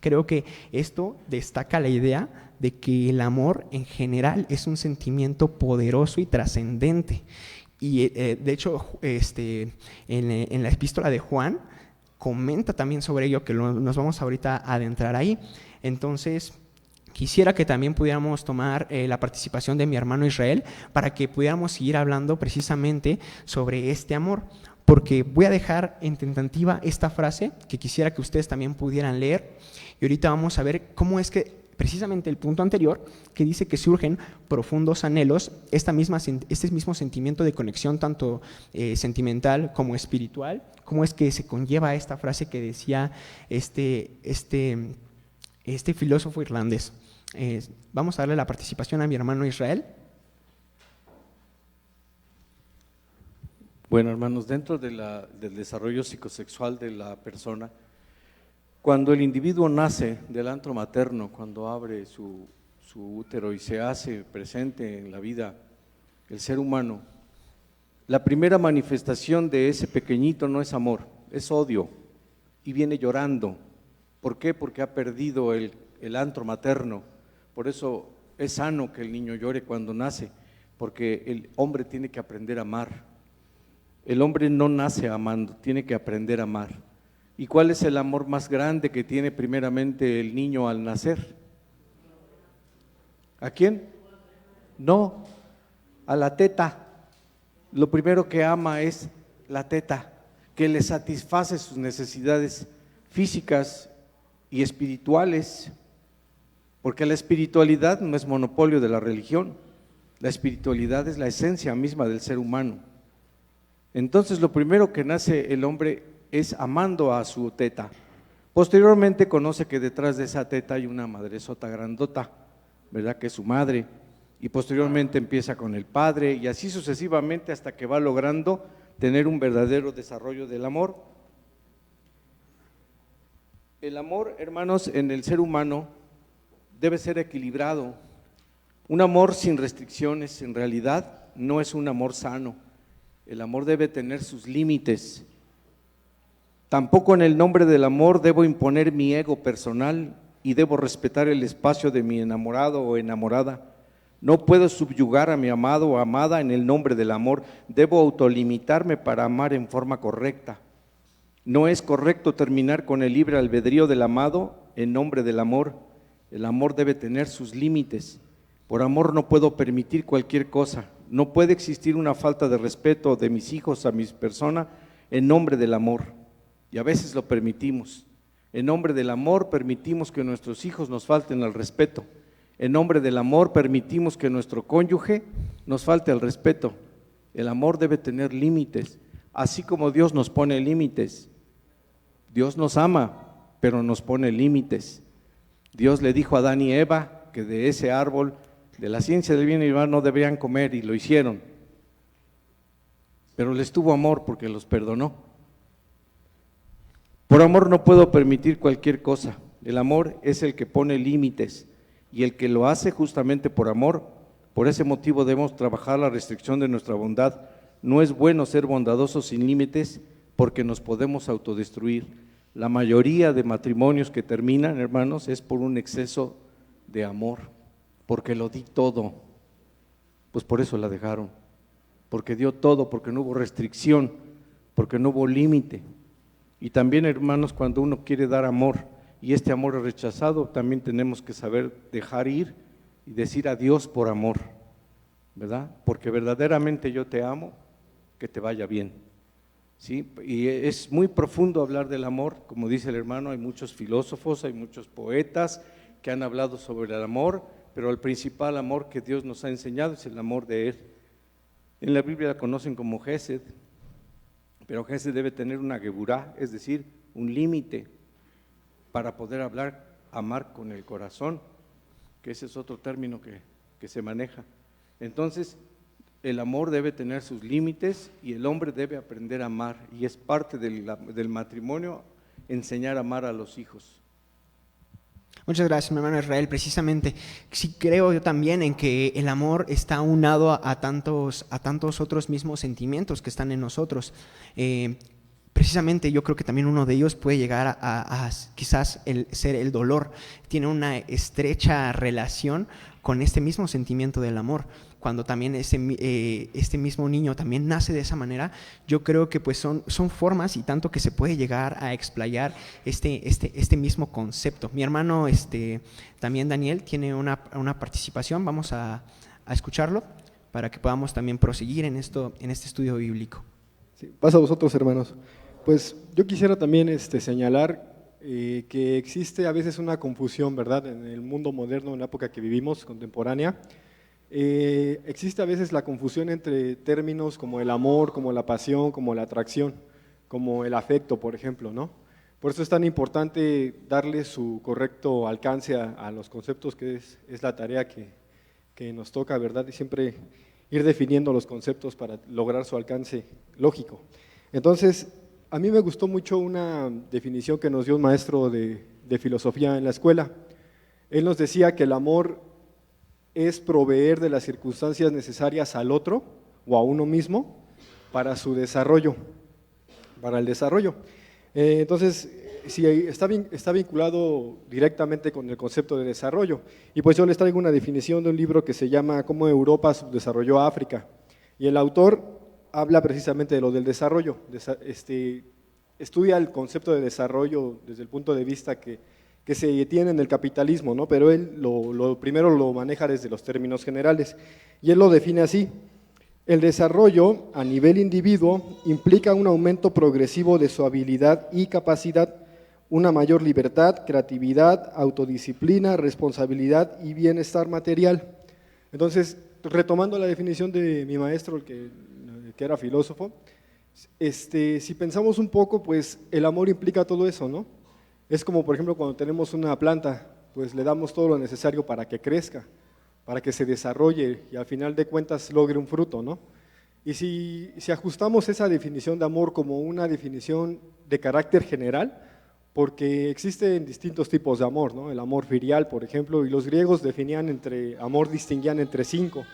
Creo que esto destaca la idea de que el amor en general es un sentimiento poderoso y trascendente. Y de hecho, en la epístola de Juan comenta también sobre ello, que nos vamos ahorita a adentrar ahí. Entonces, quisiera que también pudiéramos tomar la participación de mi hermano Israel para que pudiéramos seguir hablando precisamente sobre este amor, porque voy a dejar en tentativa esta frase que quisiera que ustedes también pudieran leer, y ahorita vamos a ver cómo es que precisamente el punto anterior, que dice que surgen profundos anhelos, este mismo sentimiento de conexión tanto sentimental como espiritual, cómo es que se conlleva esta frase que decía este filósofo irlandés. Vamos a darle la participación a mi hermano Israel. Bueno, hermanos, dentro del desarrollo psicosexual de la persona, cuando el individuo nace del antro materno, cuando abre su útero y se hace presente en la vida el ser humano, la primera manifestación de ese pequeñito no es amor, es odio, y viene llorando. ¿Por qué? Porque ha perdido el antro materno. Por eso es sano que el niño llore cuando nace, porque el hombre tiene que aprender a amar. El hombre no nace amando, tiene que aprender a amar. ¿Y cuál es el amor más grande que tiene primeramente el niño al nacer? ¿A quién? No, a la teta. Lo primero que ama es la teta, que le satisface sus necesidades físicas y espirituales, porque la espiritualidad no es monopolio de la religión, la espiritualidad es la esencia misma del ser humano. Entonces lo primero que nace el hombre es amando a su teta. Posteriormente conoce que detrás de esa teta hay una madresota grandota, ¿verdad? Que es su madre, y posteriormente empieza con el padre y así sucesivamente hasta que va logrando tener un verdadero desarrollo del amor. El amor, hermanos, en el ser humano debe ser equilibrado. Un amor sin restricciones en realidad no es un amor sano. El amor debe tener sus límites. Tampoco en el nombre del amor debo imponer mi ego personal y debo respetar el espacio de mi enamorado o enamorada. No puedo subyugar a mi amado o amada en el nombre del amor. Debo autolimitarme para amar en forma correcta. No es correcto terminar con el libre albedrío del amado en nombre del amor. El amor debe tener sus límites. Por amor no puedo permitir cualquier cosa. No puede existir una falta de respeto de mis hijos a mi persona en nombre del amor. Y a veces lo permitimos. En nombre del amor permitimos que nuestros hijos nos falten al respeto. En nombre del amor permitimos que nuestro cónyuge nos falte al respeto. El amor debe tener límites, así como Dios nos pone límites. Dios nos ama, pero nos pone límites. Dios le dijo a Adán y Eva que de ese árbol, de la ciencia del bien y del mal, no deberían comer, y lo hicieron. Pero les tuvo amor porque los perdonó. Por amor no puedo permitir cualquier cosa. El amor es el que pone límites, y el que lo hace justamente por amor. Por ese motivo debemos trabajar la restricción de nuestra bondad. No es bueno ser bondadosos sin límites porque nos podemos autodestruir. La mayoría de matrimonios que terminan, hermanos, es por un exceso de amor, porque lo di todo. Pues por eso la dejaron, porque dio todo, porque no hubo restricción, porque no hubo límite. Y también, hermanos, cuando uno quiere dar amor y este amor es rechazado, también tenemos que saber dejar ir y decir adiós por amor, ¿verdad? Porque verdaderamente yo te amo, que te vaya bien, ¿sí? Y es muy profundo hablar del amor, como dice el hermano, hay muchos filósofos, hay muchos poetas que han hablado sobre el amor, pero el principal amor que Dios nos ha enseñado es el amor de Él. En la Biblia la conocen como Gesed, pero Gesed debe tener una geburá, es decir, un límite para poder hablar, amar con el corazón, que ese es otro término que se maneja. Entonces, el amor debe tener sus límites y el hombre debe aprender a amar, y es parte del matrimonio enseñar a amar a los hijos. Muchas gracias, mi hermano Israel. Precisamente, sí creo yo también en que el amor está unado a tantos otros mismos sentimientos que están en nosotros. Precisamente yo creo que también uno de ellos puede llegar a quizás ser el dolor. Tiene una estrecha relación con este mismo sentimiento del amor. Cuando también este mismo niño también nace de esa manera, yo creo que pues son formas y tanto que se puede llegar a explayar este mismo concepto. Mi hermano también Daniel tiene una participación, vamos a escucharlo para que podamos también proseguir en este estudio bíblico. Sí, pasa a vosotros, hermanos. Pues yo quisiera también señalar que existe a veces una confusión, ¿verdad? En el mundo moderno, en la época que vivimos, contemporánea, existe a veces la confusión entre términos como el amor, como la pasión, como la atracción, como el afecto, por ejemplo, ¿no? Por eso es tan importante darle su correcto alcance a los conceptos, que es la tarea que nos toca, ¿verdad? Y siempre ir definiendo los conceptos para lograr su alcance lógico. Entonces, a mí me gustó mucho una definición que nos dio un maestro de filosofía en la escuela. Él nos decía que el amor es proveer de las circunstancias necesarias al otro o a uno mismo para su desarrollo, para el desarrollo. Entonces, sí, está vinculado directamente con el concepto de desarrollo. Y pues yo les traigo una definición de un libro que se llama Cómo Europa subdesarrolló a África. Y el autor habla precisamente de lo del desarrollo, estudia el concepto de desarrollo desde el punto de vista que se tiene en el capitalismo, ¿no? Pero él primero lo maneja desde los términos generales, y él lo define así: el desarrollo a nivel individuo implica un aumento progresivo de su habilidad y capacidad, una mayor libertad, creatividad, autodisciplina, responsabilidad y bienestar material. Entonces, retomando la definición de mi maestro, que era filósofo, si pensamos un poco, pues el amor implica todo eso, ¿no? Es como, por ejemplo, cuando tenemos una planta, pues le damos todo lo necesario para que crezca, para que se desarrolle y al final de cuentas logre un fruto, ¿no? Y si ajustamos esa definición de amor como una definición de carácter general, porque existen distintos tipos de amor, ¿no? El amor filial, por ejemplo, y los griegos distinguían entre 5,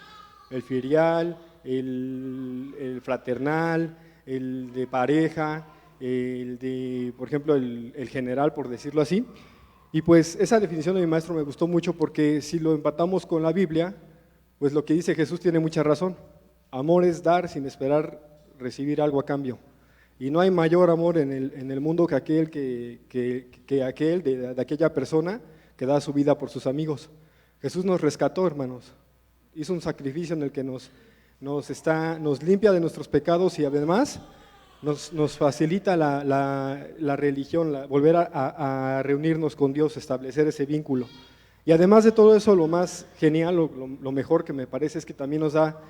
el filial, el fraternal, el de pareja, el de, por ejemplo, el general, por decirlo así. Y pues esa definición de mi maestro me gustó mucho, porque si lo empatamos con la Biblia, pues lo que dice Jesús tiene mucha razón. Amor es dar sin esperar recibir algo a cambio. Y no hay mayor amor en el mundo que aquel de aquella persona que da su vida por sus amigos. Jesús nos rescató, hermanos. Hizo un sacrificio en el que nos limpia de nuestros pecados y además nos facilita la religión, volver a reunirnos con Dios, establecer ese vínculo. Y además de todo eso, lo más genial, lo mejor que me parece es que también nos da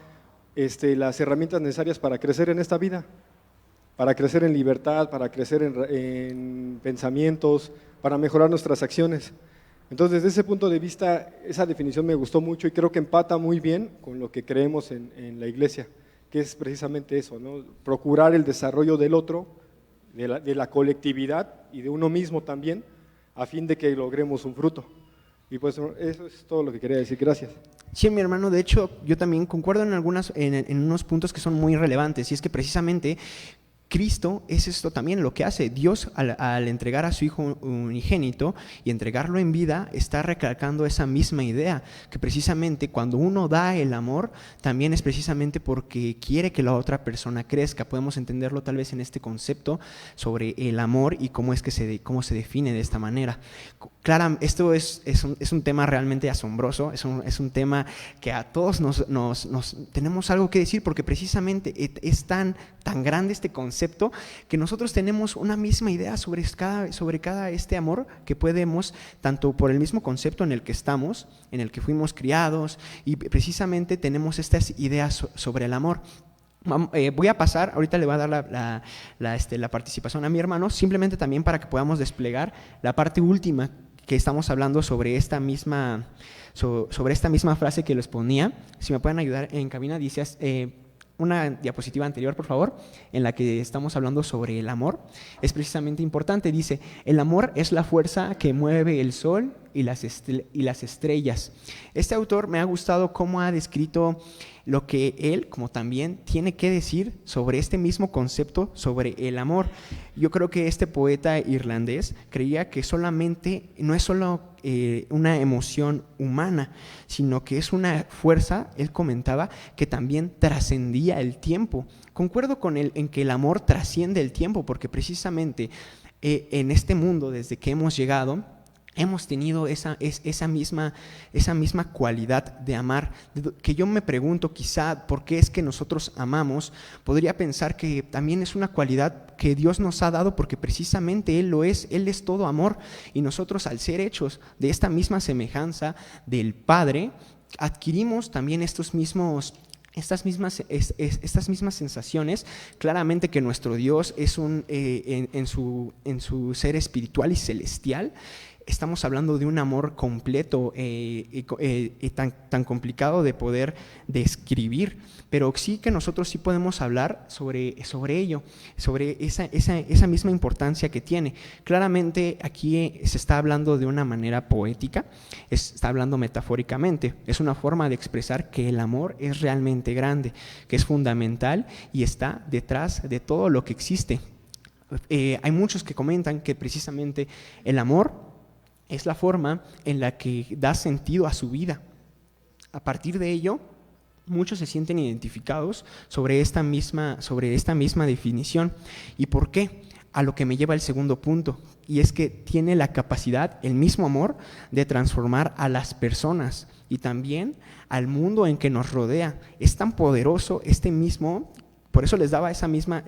las herramientas necesarias para crecer en esta vida, para crecer en libertad, para crecer en pensamientos, para mejorar nuestras acciones. Entonces, desde ese punto de vista, esa definición me gustó mucho y creo que empata muy bien con lo que creemos en la iglesia, que es precisamente eso, ¿no? Procurar el desarrollo del otro, de la colectividad y de uno mismo también, a fin de que logremos un fruto. Y pues eso es todo lo que quería decir. Gracias. Sí, mi hermano, de hecho, yo también concuerdo en unos puntos que son muy relevantes, y es que precisamente Cristo es esto también lo que hace. Dios al entregar a su Hijo unigénito y entregarlo en vida, está recalcando esa misma idea, que precisamente cuando uno da el amor, también es precisamente porque quiere que la otra persona crezca. Podemos entenderlo tal vez en este concepto sobre el amor y cómo se define de esta manera. Claro, esto es un tema realmente asombroso, es un tema que a todos nos tenemos algo que decir, porque precisamente es tan grande este concepto que nosotros tenemos una misma idea sobre cada este amor que podemos, tanto por el mismo concepto en el que estamos, en el que fuimos criados, y precisamente tenemos estas ideas sobre el amor. Voy a pasar, ahorita le voy a dar la participación a mi hermano, simplemente también para que podamos desplegar la parte última que estamos hablando sobre esta misma frase que les ponía. Si me pueden ayudar en cabina, dice una diapositiva anterior, por favor, en la que estamos hablando sobre el amor. Es precisamente importante, dice: el amor es la fuerza que mueve el sol y las estrellas. Este autor me ha gustado cómo ha descrito lo que él, como también, tiene que decir sobre este mismo concepto, sobre el amor. Yo creo que este poeta irlandés creía que no es solo una emoción humana, sino que es una fuerza, él comentaba, que también trascendía el tiempo. Concuerdo con él en que el amor trasciende el tiempo, porque precisamente en este mundo, desde que hemos llegado, hemos tenido esa misma cualidad de amar, que yo me pregunto quizá por qué es que nosotros amamos. Podría pensar que también es una cualidad que Dios nos ha dado porque precisamente Él es todo amor, y nosotros, al ser hechos de esta misma semejanza del Padre, adquirimos también estas mismas sensaciones. Claramente que nuestro Dios es en su ser espiritual y celestial. Estamos hablando de un amor completo y tan complicado de poder describir, pero sí que nosotros sí podemos hablar sobre ello, sobre esa misma importancia que tiene. Claramente aquí se está hablando de una manera poética, está hablando metafóricamente, es una forma de expresar que el amor es realmente grande, que es fundamental y está detrás de todo lo que existe. Hay muchos que comentan que precisamente el amor es la forma en la que da sentido a su vida. A partir de ello, muchos se sienten identificados sobre esta misma definición. ¿Y por qué? A lo que me lleva el segundo punto, y es que tiene la capacidad, el mismo amor, de transformar a las personas y también al mundo en que nos rodea. Es tan poderoso por eso les daba esa misma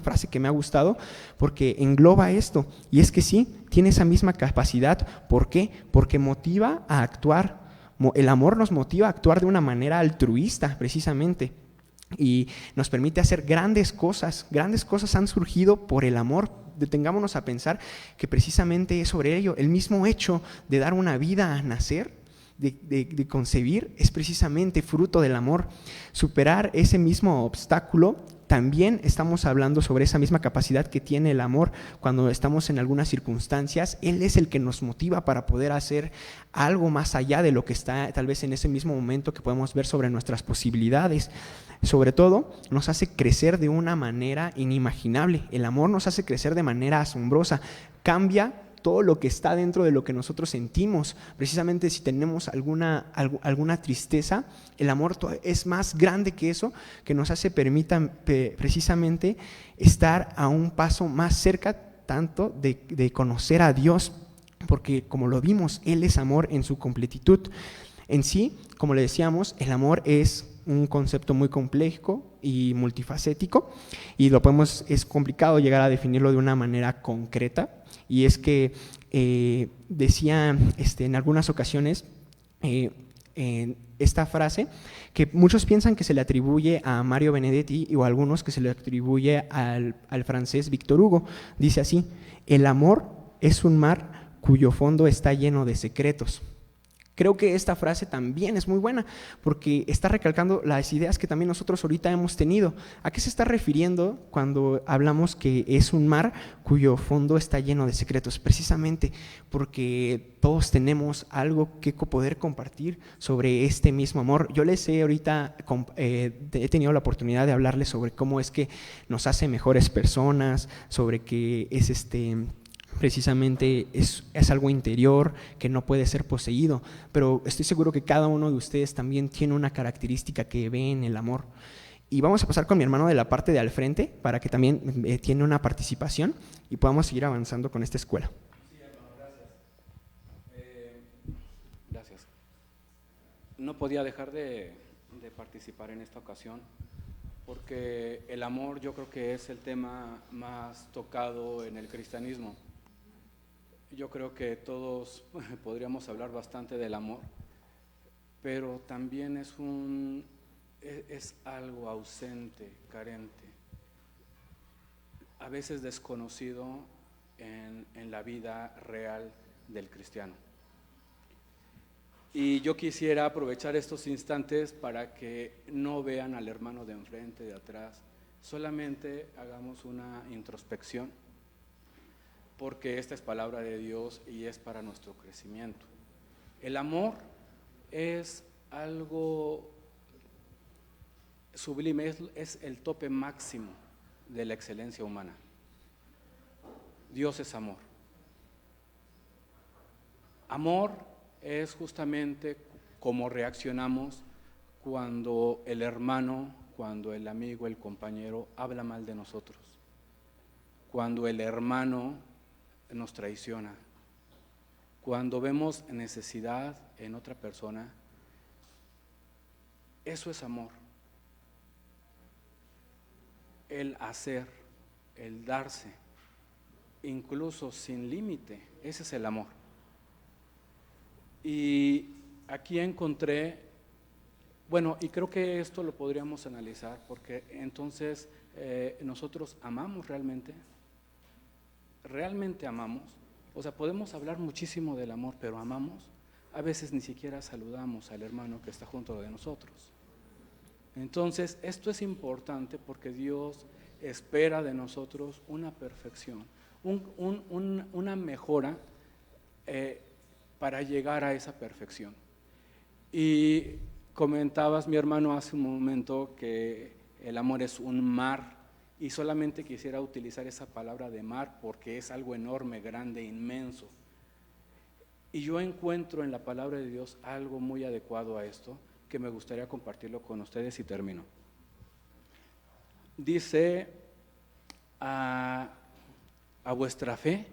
frase que me ha gustado, porque engloba esto, y es que sí, tiene esa misma capacidad. ¿Por qué? Porque motiva a actuar. El amor nos motiva a actuar de una manera altruista, precisamente, y nos permite hacer grandes cosas. Grandes cosas han surgido por el amor. Detengámonos a pensar que precisamente es sobre ello. El mismo hecho de dar una vida a nacer, de concebir, es precisamente fruto del amor. Superar ese mismo obstáculo, también estamos hablando sobre esa misma capacidad que tiene el amor. Cuando estamos en algunas circunstancias, Él es el que nos motiva para poder hacer algo más allá de lo que está tal vez en ese mismo momento que podemos ver sobre nuestras posibilidades. Sobre todo, nos hace crecer de una manera inimaginable. El amor nos hace crecer de manera asombrosa. Cambia todo lo que está dentro de lo que nosotros sentimos. Precisamente si tenemos alguna tristeza, el amor es más grande que eso, que nos hace precisamente estar a un paso más cerca tanto de conocer a Dios, porque como lo vimos, Él es amor en su completitud. En sí, como le decíamos, el amor es un concepto muy complejo y multifacético, y es complicado llegar a definirlo de una manera concreta. Y es que decía en algunas ocasiones, esta frase que muchos piensan que se le atribuye a Mario Benedetti o algunos que se le atribuye al francés Victor Hugo. Dice así: el amor es un mar cuyo fondo está lleno de secretos. Creo que esta frase también es muy buena porque está recalcando las ideas que también nosotros ahorita hemos tenido. ¿A qué se está refiriendo cuando hablamos que es un mar cuyo fondo está lleno de secretos? Precisamente porque todos tenemos algo que poder compartir sobre este mismo amor. Yo les he ahorita, he tenido la oportunidad de hablarles sobre cómo es que nos hace mejores personas, sobre que es precisamente es algo interior que no puede ser poseído, pero estoy seguro que cada uno de ustedes también tiene una característica que ve en el amor. Y vamos a pasar con mi hermano de la parte de al frente para que también tiene una participación y podamos seguir avanzando con esta escuela. Sí, hermano, gracias. Gracias. No podía dejar de participar en esta ocasión porque el amor yo creo que es el tema más tocado en el cristianismo. Yo creo que todos podríamos hablar bastante del amor, pero también es algo ausente, carente, a veces desconocido en la vida real del cristiano. Y yo quisiera aprovechar estos instantes para que no vean al hermano de enfrente, de atrás, solamente hagamos una introspección, porque esta es palabra de Dios y es para nuestro crecimiento. El amor es algo sublime, es el tope máximo de la excelencia humana. Dios es amor. Amor es justamente cómo reaccionamos cuando el hermano, cuando el amigo, el compañero habla mal de nosotros, cuando el hermano nos traiciona, cuando vemos necesidad en otra persona. Eso es amor. El hacer, el darse, incluso sin límite, ese es el amor. Y aquí encontré, bueno, y creo que esto lo podríamos analizar, porque entonces nosotros amamos realmente amamos. O sea, podemos hablar muchísimo del amor, pero amamos. A veces ni siquiera saludamos al hermano que está junto de nosotros. Entonces, esto es importante porque Dios espera de nosotros una perfección, una mejora para llegar a esa perfección. Y comentabas, mi hermano, hace un momento que el amor es un mar. Y solamente quisiera utilizar esa palabra de mar porque es algo enorme, grande, inmenso. Y yo encuentro en la palabra de Dios algo muy adecuado a esto, que me gustaría compartirlo con ustedes y termino. Dice a vuestra fe,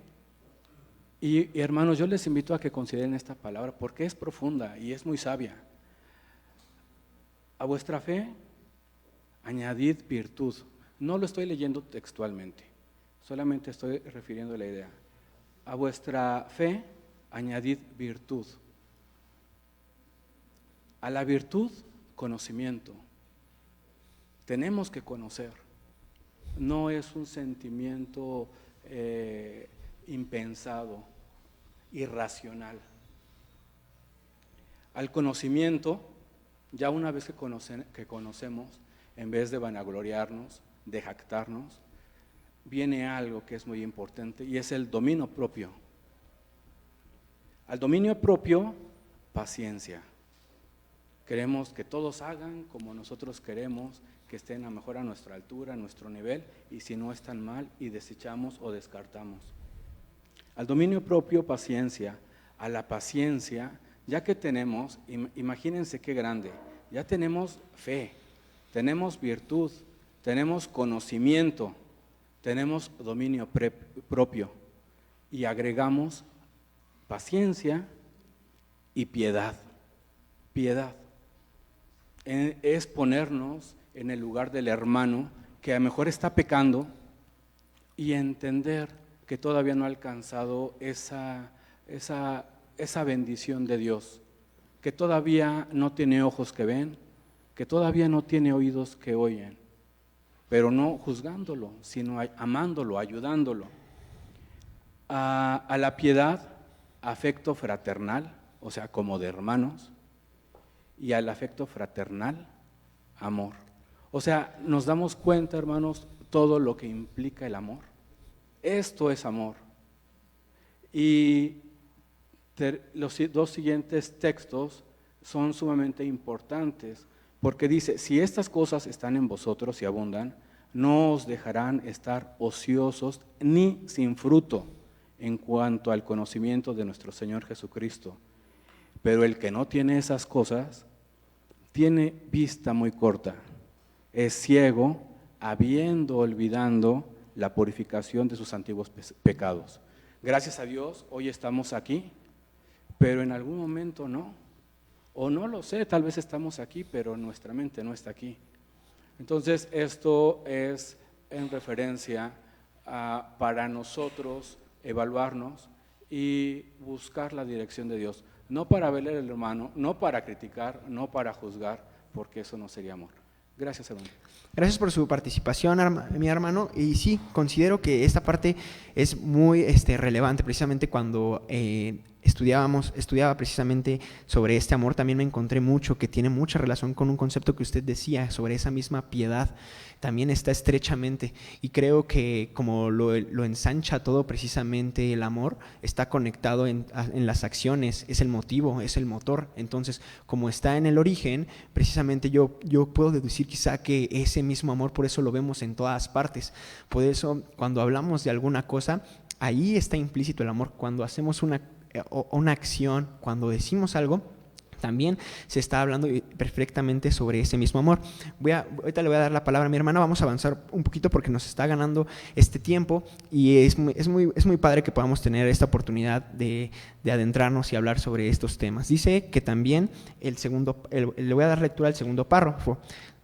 y hermanos, yo les invito a que consideren esta palabra porque es profunda y es muy sabia. A vuestra fe añadid virtud. No lo estoy leyendo textualmente, solamente estoy refiriendo a la idea. A vuestra fe añadid virtud. A la virtud, conocimiento. Tenemos que conocer. No es un sentimiento impensado, irracional. Al conocimiento, ya una vez que conocemos, en vez de vanagloriarnos, de jactarnos, viene algo que es muy importante y es el dominio propio. Al dominio propio, paciencia. Queremos que todos hagan como nosotros queremos, que estén a mejor a nuestra altura, a nuestro nivel, y si no están mal, y desechamos o descartamos. Al dominio propio, paciencia. A la paciencia, ya que tenemos, imagínense qué grande, ya tenemos fe, tenemos virtud, tenemos conocimiento, tenemos dominio propio y agregamos paciencia y piedad. Piedad es ponernos en el lugar del hermano que a lo mejor está pecando y entender que todavía no ha alcanzado esa bendición de Dios, que todavía no tiene ojos que ven, que todavía no tiene oídos que oyen, pero no juzgándolo, sino amándolo, ayudándolo. A la piedad, afecto fraternal, o sea, como de hermanos, y al afecto fraternal, amor. O sea, nos damos cuenta, hermanos, todo lo que implica el amor. Esto es amor. Y los dos siguientes textos son sumamente importantes, porque dice, si estas cosas están en vosotros y abundan, no os dejarán estar ociosos ni sin fruto en cuanto al conocimiento de nuestro Señor Jesucristo. Pero el que no tiene esas cosas, tiene vista muy corta, es ciego, habiendo olvidando la purificación de sus antiguos pecados. Gracias a Dios, hoy estamos aquí, pero en algún momento no, o no lo sé, tal vez estamos aquí, pero nuestra mente no está aquí. Entonces, esto es en referencia para nosotros evaluarnos y buscar la dirección de Dios, no para verle al hermano, no para criticar, no para juzgar, porque eso no sería amor. Gracias, hermano. Gracias por su participación, mi hermano. Y sí, considero que esta parte es muy relevante, precisamente cuando estudiaba precisamente sobre este amor. También me encontré mucho que tiene mucha relación con un concepto que usted decía sobre esa misma piedad. También está estrechamente, y creo que como lo ensancha todo precisamente el amor, está conectado en las acciones, es el motivo, es el motor. Entonces, como está en el origen, precisamente yo puedo deducir quizá que ese mismo amor, por eso lo vemos en todas partes. Por eso, cuando hablamos de alguna cosa, ahí está implícito el amor. Cuando hacemos una acción, cuando decimos algo, también se está hablando perfectamente sobre ese mismo amor. Ahorita le voy a dar la palabra a mi hermana. Vamos a avanzar un poquito porque nos está ganando este tiempo, y es muy padre que podamos tener esta oportunidad de adentrarnos y hablar sobre estos temas. Dice que también le voy a dar lectura al segundo párrafo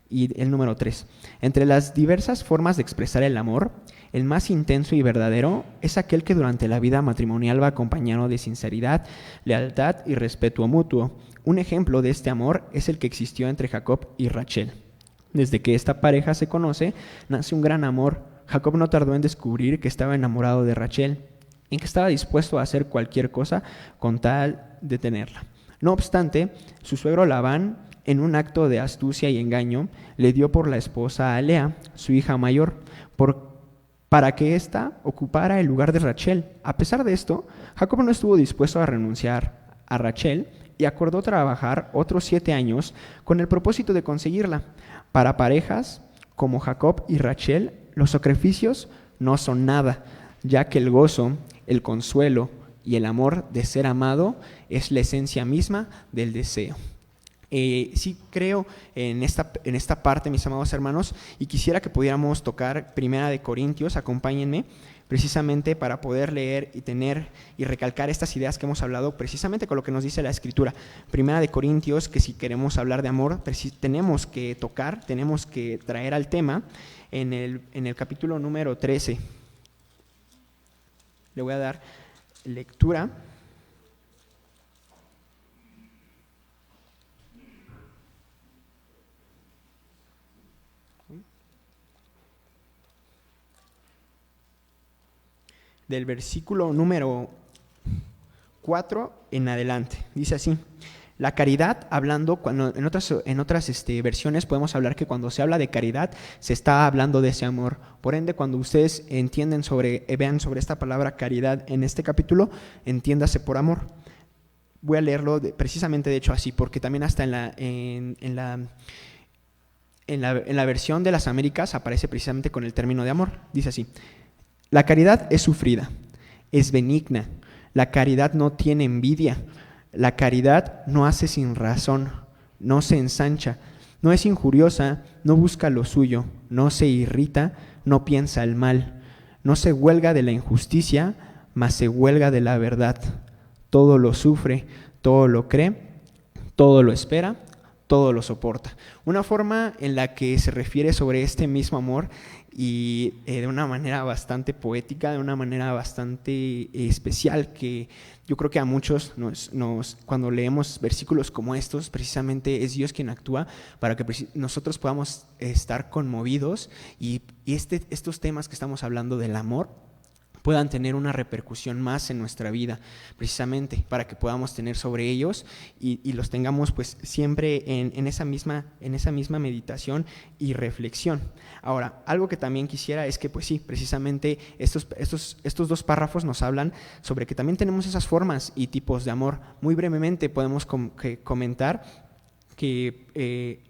y el número 3. Entre las diversas formas de expresar el amor, el más intenso y verdadero es aquel que durante la vida matrimonial va acompañado de sinceridad, lealtad y respeto mutuo. Un ejemplo de este amor es el que existió entre Jacob y Rachel. Desde que esta pareja se conoce, nace un gran amor. Jacob no tardó en descubrir que estaba enamorado de Rachel, en que estaba dispuesto a hacer cualquier cosa con tal de tenerla. No obstante, su suegro Labán, en un acto de astucia y engaño, le dio por la esposa a Lea, su hija mayor, para que ésta ocupara el lugar de Rachel. A pesar de esto, Jacob no estuvo dispuesto a renunciar a Rachel y acordó trabajar otros 7 años con el propósito de conseguirla. Para parejas como Jacob y Rachel, los sacrificios no son nada, ya que el gozo, el consuelo y el amor de ser amado es la esencia misma del deseo. Sí creo en esta parte, mis amados hermanos, y quisiera que pudiéramos tocar Primera de Corintios. Acompáñenme, precisamente para poder leer y tener y recalcar estas ideas que hemos hablado precisamente con lo que nos dice la Escritura. Primera de Corintios, que si queremos hablar de amor, tenemos que tocar, tenemos que traer al tema en el capítulo número 13. Le voy a dar lectura. Del versículo número 4 en adelante. Dice así: la caridad, hablando, en otras versiones podemos hablar que cuando se habla de caridad se está hablando de ese amor. Por ende, cuando ustedes vean sobre esta palabra caridad en este capítulo, entiéndase por amor. Voy a leerlo precisamente, de hecho, así, porque también hasta en la versión de las Américas aparece precisamente con el término de amor. Dice así: la caridad es sufrida, es benigna, la caridad no tiene envidia, la caridad no hace sin razón, no se ensancha, no es injuriosa, no busca lo suyo, no se irrita, no piensa el mal, no se huelga de la injusticia, mas se huelga de la verdad. Todo lo sufre, todo lo cree, todo lo espera, todo lo soporta. Una forma en la que se refiere sobre este mismo amor y de una manera bastante poética, de una manera bastante especial, que yo creo que a muchos cuando leemos versículos como estos, precisamente es Dios quien actúa para que nosotros podamos estar conmovidos y estos temas que estamos hablando del amor puedan tener una repercusión más en nuestra vida, precisamente para que podamos tener sobre ellos y los tengamos pues siempre en esa misma meditación y reflexión. Ahora, algo que también quisiera es que pues sí, precisamente estos dos párrafos nos hablan sobre que también tenemos esas formas y tipos de amor. Muy brevemente podemos comentar que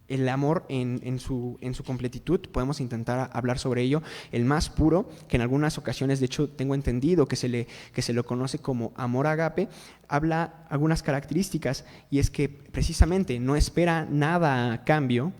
el amor en su completitud, podemos intentar hablar sobre ello. El más puro, que en algunas ocasiones, de hecho, tengo entendido que se lo conoce como amor agape, habla algunas características, y es que precisamente no espera nada a cambio.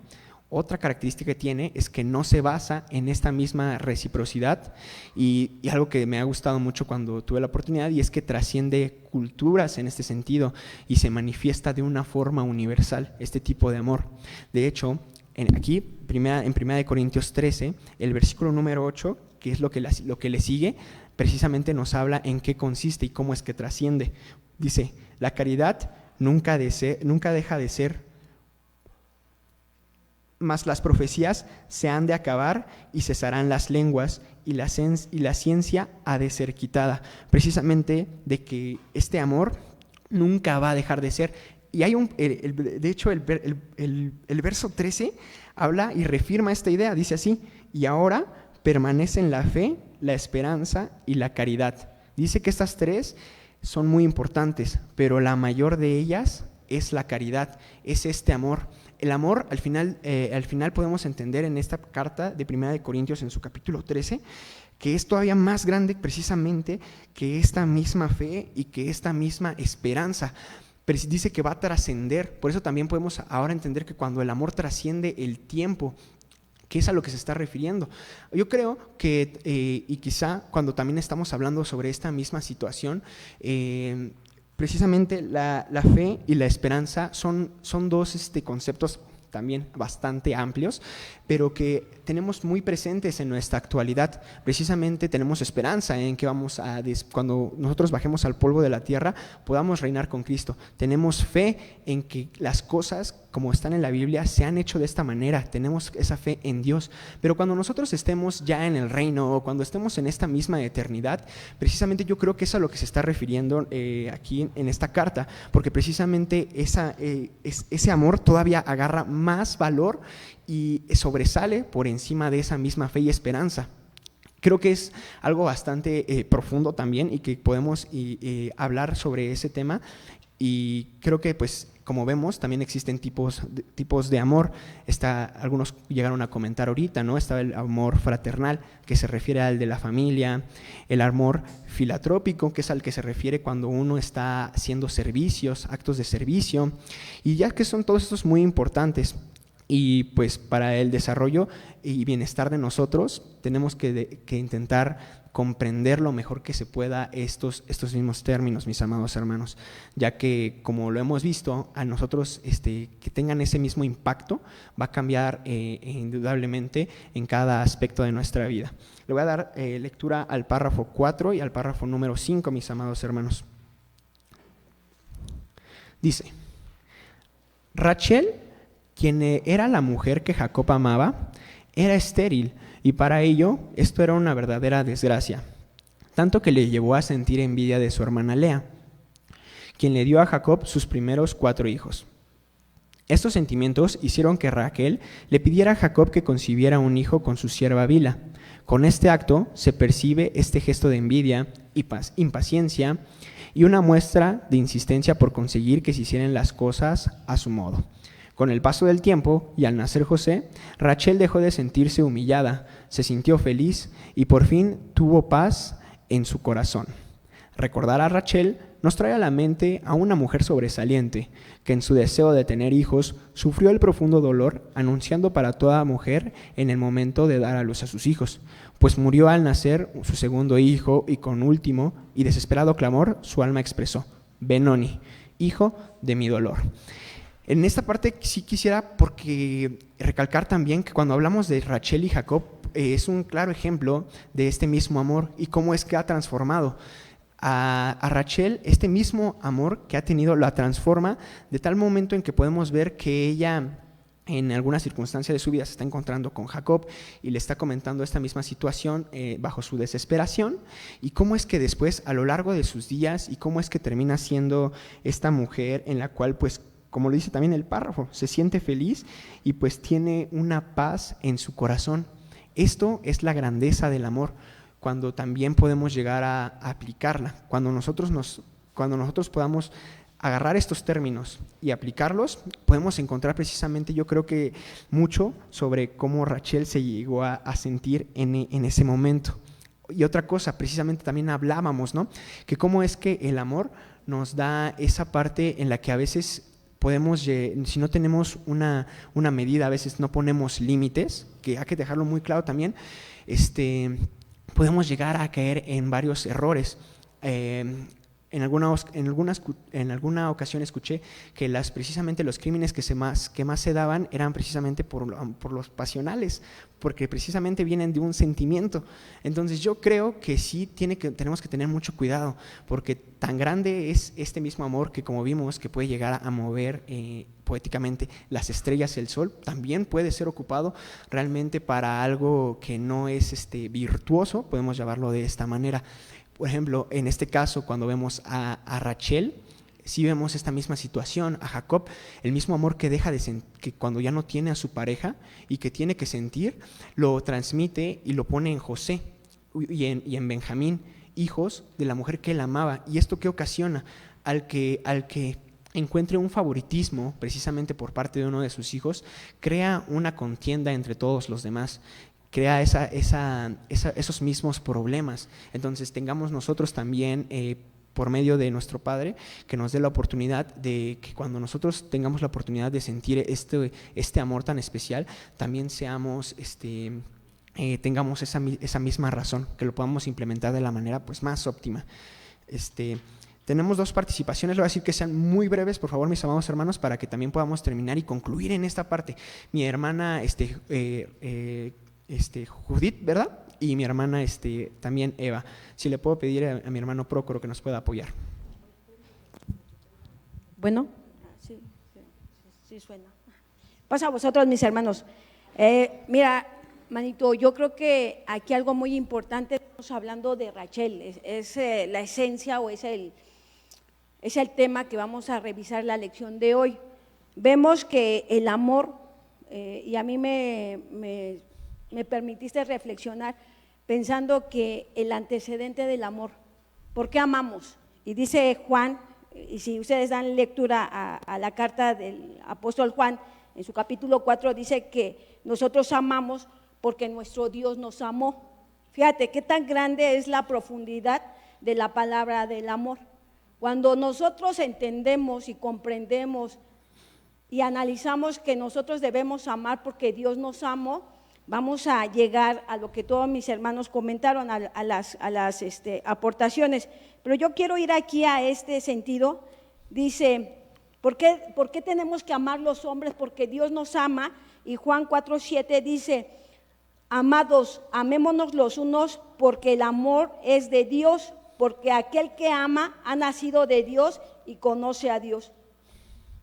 Otra característica que tiene es que no se basa en esta misma reciprocidad, y algo que me ha gustado mucho cuando tuve la oportunidad, y es que trasciende culturas en este sentido y se manifiesta de una forma universal este tipo de amor. De hecho, en 1 Corintios 13, el versículo número 8, que es lo que le sigue, precisamente nos habla en qué consiste y cómo es que trasciende. Dice, la caridad nunca deja de ser, mas las profecías se han de acabar y cesarán las lenguas y la ciencia ha de ser quitada. Precisamente de que este amor nunca va a dejar de ser. Y hay de hecho el verso 13 habla y reafirma esta idea, dice así: y ahora permanecen la fe, la esperanza y la caridad. Dice que estas tres son muy importantes, pero la mayor de ellas es la caridad, es este amor. El amor, al final podemos entender en esta carta de 1 Corintios, en su capítulo 13, que es todavía más grande precisamente que esta misma fe y que esta misma esperanza. Pero dice que va a trascender. Por eso también podemos ahora entender que cuando el amor trasciende el tiempo, ¿qué es a lo que se está refiriendo? Yo creo que, y quizá cuando también estamos hablando sobre esta misma situación, precisamente la fe y la esperanza son dos conceptos también bastante amplios, pero que tenemos muy presentes en nuestra actualidad. Precisamente tenemos esperanza en que cuando nosotros bajemos al polvo de la tierra, podamos reinar con Cristo. Tenemos fe en que las cosas, como están en la Biblia, se han hecho de esta manera. Tenemos esa fe en Dios. Pero cuando nosotros estemos ya en el reino, o cuando estemos en esta misma eternidad, precisamente yo creo que es a lo que se está refiriendo aquí en esta carta, porque precisamente ese amor todavía agarra más valor y sobresale por encima de esa misma fe y esperanza. Creo que es algo bastante profundo también, y que podemos hablar sobre ese tema, y creo que pues como vemos también existen tipos de amor. Algunos llegaron a comentar ahorita, ¿no? Está el amor fraternal, que se refiere al de la familia; el amor filatrópico, que es al que se refiere cuando uno está haciendo servicios, actos de servicio, y ya que son todos estos muy importantes. Y pues para el desarrollo y bienestar de nosotros tenemos que intentar comprender lo mejor que se pueda estos mismos términos, mis amados hermanos, ya que, como lo hemos visto, a nosotros que tengan ese mismo impacto va a cambiar indudablemente en cada aspecto de nuestra vida. Le voy a dar lectura al párrafo 4 y al párrafo número 5, mis amados hermanos. Dice: Rachel, quien era la mujer que Jacob amaba, era estéril, y para ello esto era una verdadera desgracia, tanto que le llevó a sentir envidia de su hermana Lea, quien le dio a Jacob sus primeros 4 hijos. Estos sentimientos hicieron que Raquel le pidiera a Jacob que concibiera un hijo con su sierva Bila. Con este acto se percibe este gesto de envidia y impaciencia y una muestra de insistencia por conseguir que se hicieran las cosas a su modo. Con el paso del tiempo y al nacer José, Rachel dejó de sentirse humillada, se sintió feliz y por fin tuvo paz en su corazón. Recordar a Rachel nos trae a la mente a una mujer sobresaliente que en su deseo de tener hijos sufrió el profundo dolor anunciando para toda mujer en el momento de dar a luz a sus hijos, pues murió al nacer su segundo hijo y con último y desesperado clamor su alma expresó: Benoni, hijo de mi dolor. En esta parte sí quisiera recalcar también que cuando hablamos de Rachel y Jacob, es un claro ejemplo de este mismo amor y cómo es que ha transformado a Rachel. Este mismo amor que ha tenido la transforma de tal momento en que podemos ver que ella en alguna circunstancia de su vida se está encontrando con Jacob y le está comentando esta misma situación bajo su desesperación, y cómo es que después a lo largo de sus días y cómo es que termina siendo esta mujer en la cual, pues, como lo dice también el párrafo, se siente feliz y pues tiene una paz en su corazón. Esto es la grandeza del amor, cuando también podemos llegar a aplicarla, cuando nosotros podamos agarrar estos términos y aplicarlos, podemos encontrar precisamente, yo creo que mucho sobre cómo Rachel se llegó a sentir en ese momento. Y otra cosa, precisamente también hablábamos, ¿no?, que cómo es que el amor nos da esa parte en la que a veces podemos, si no tenemos una medida, a veces no ponemos límites, que hay que dejarlo muy claro también, podemos llegar a caer en varios errores. En alguna ocasión escuché que precisamente los crímenes que más se daban eran precisamente por los pasionales, porque precisamente vienen de un sentimiento. Entonces yo creo que sí tenemos que tener mucho cuidado, porque tan grande es este mismo amor que, como vimos, que puede llegar a mover poéticamente las estrellas, el sol, también puede ser ocupado realmente para algo que no es virtuoso, podemos llamarlo de esta manera. Por ejemplo, en este caso, cuando vemos a Rachel, sí vemos esta misma situación. A Jacob, el mismo amor que deja que cuando ya no tiene a su pareja y que tiene que sentir, lo transmite y lo pone en José y en Benjamín, hijos de la mujer que él amaba. ¿Y esto qué ocasiona? Al que encuentre un favoritismo precisamente por parte de uno de sus hijos, crea una contienda entre todos los demás, crea esos mismos problemas. Entonces tengamos nosotros también, por medio de nuestro Padre, que nos dé la oportunidad de que cuando nosotros tengamos la oportunidad de sentir este amor tan especial, también tengamos esa misma razón, que lo podamos implementar de la manera pues más óptima. Tenemos 2 participaciones, le voy a decir que sean muy breves, por favor, mis amados hermanos, para que también podamos terminar y concluir en esta parte. Mi hermana Judith, ¿verdad? Y mi hermana también Eva. Si le puedo pedir a mi hermano Prócoro que nos pueda apoyar. Bueno, sí suena. Pasa a vosotros, mis hermanos. Mira, manito, yo creo que aquí algo muy importante, estamos hablando de Rachel, es la esencia o es el tema que vamos a revisar la lección de hoy. Vemos que el amor, y a mí me permitiste reflexionar pensando que el antecedente del amor, ¿por qué amamos? Y dice Juan, y si ustedes dan lectura a la carta del apóstol Juan, en su capítulo 4 dice que nosotros amamos porque nuestro Dios nos amó. Fíjate qué tan grande es la profundidad de la palabra del amor. Cuando nosotros entendemos y comprendemos y analizamos que nosotros debemos amar porque Dios nos amó, vamos a llegar a lo que todos mis hermanos comentaron, a las aportaciones. Pero yo quiero ir aquí a este sentido. Dice, ¿por qué tenemos que amar los hombres? Porque Dios nos ama. Y Juan 4:7 dice, amados, amémonos los unos porque el amor es de Dios, porque aquel que ama ha nacido de Dios y conoce a Dios.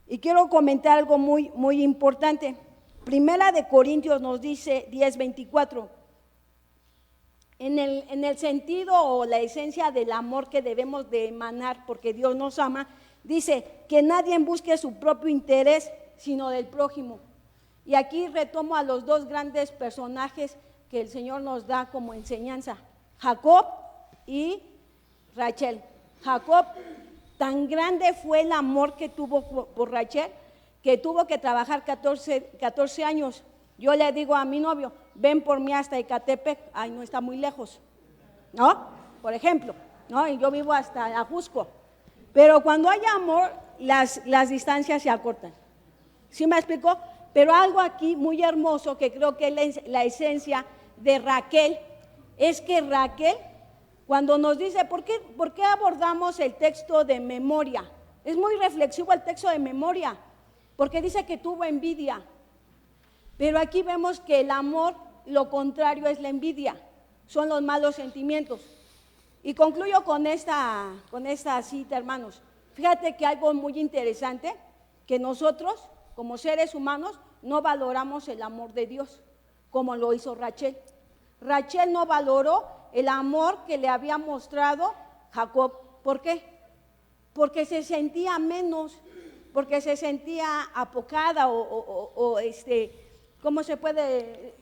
Y quiero comentar algo muy, muy importante. Primera de Corintios nos dice 10:24, en el sentido o la esencia del amor que debemos de emanar porque Dios nos ama, dice que nadie busque su propio interés sino del prójimo. Y aquí retomo a los 2 grandes personajes que el Señor nos da como enseñanza, Jacob y Rachel. Jacob, tan grande fue el amor que tuvo por Rachel, que tuvo que trabajar 14 años. Yo le digo a mi novio, ven por mí hasta Ecatepec, ay, no está muy lejos, ¿no? Por ejemplo, ¿no? Y yo vivo hasta Ajusco. Pero cuando hay amor, las distancias se acortan. ¿Sí me explico? Pero algo aquí muy hermoso que creo que es la esencia de Raquel, es que Raquel, cuando nos dice, ¿por qué abordamos el texto de memoria? Es muy reflexivo el texto de memoria. porque dice que tuvo envidia. Pero aquí vemos que el amor, lo contrario es la envidia, son los malos sentimientos. Y concluyo con esta cita, hermanos. Fíjate que algo muy interesante, que nosotros, como seres humanos, no valoramos el amor de Dios, como lo hizo Rachel. Rachel no valoró el amor que le había mostrado Jacob. ¿Por qué? Porque se sentía menos, porque se sentía apocada ¿cómo se puede?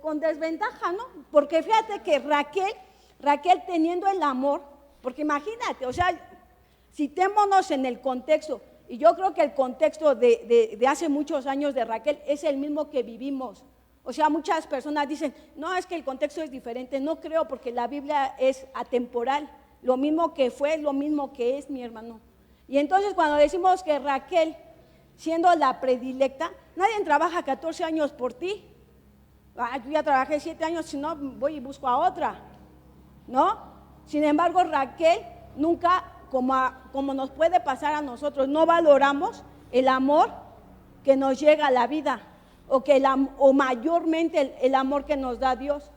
Con desventaja, ¿no? Porque fíjate que Raquel teniendo el amor, porque imagínate, o sea, citémonos en el contexto, y yo creo que el contexto de hace muchos años de Raquel es el mismo que vivimos. O sea, muchas personas dicen, no, es que el contexto es diferente. No creo, porque la Biblia es atemporal. Lo mismo que fue es lo mismo que es, mi hermano. Y entonces cuando decimos que Raquel, siendo la predilecta, nadie trabaja 14 años por ti. Yo ya trabajé 7 años, si no voy y busco a otra, ¿no? Sin embargo, Raquel nunca, como nos puede pasar a nosotros, no valoramos el amor que nos llega a la vida, o mayormente el amor que nos da Dios.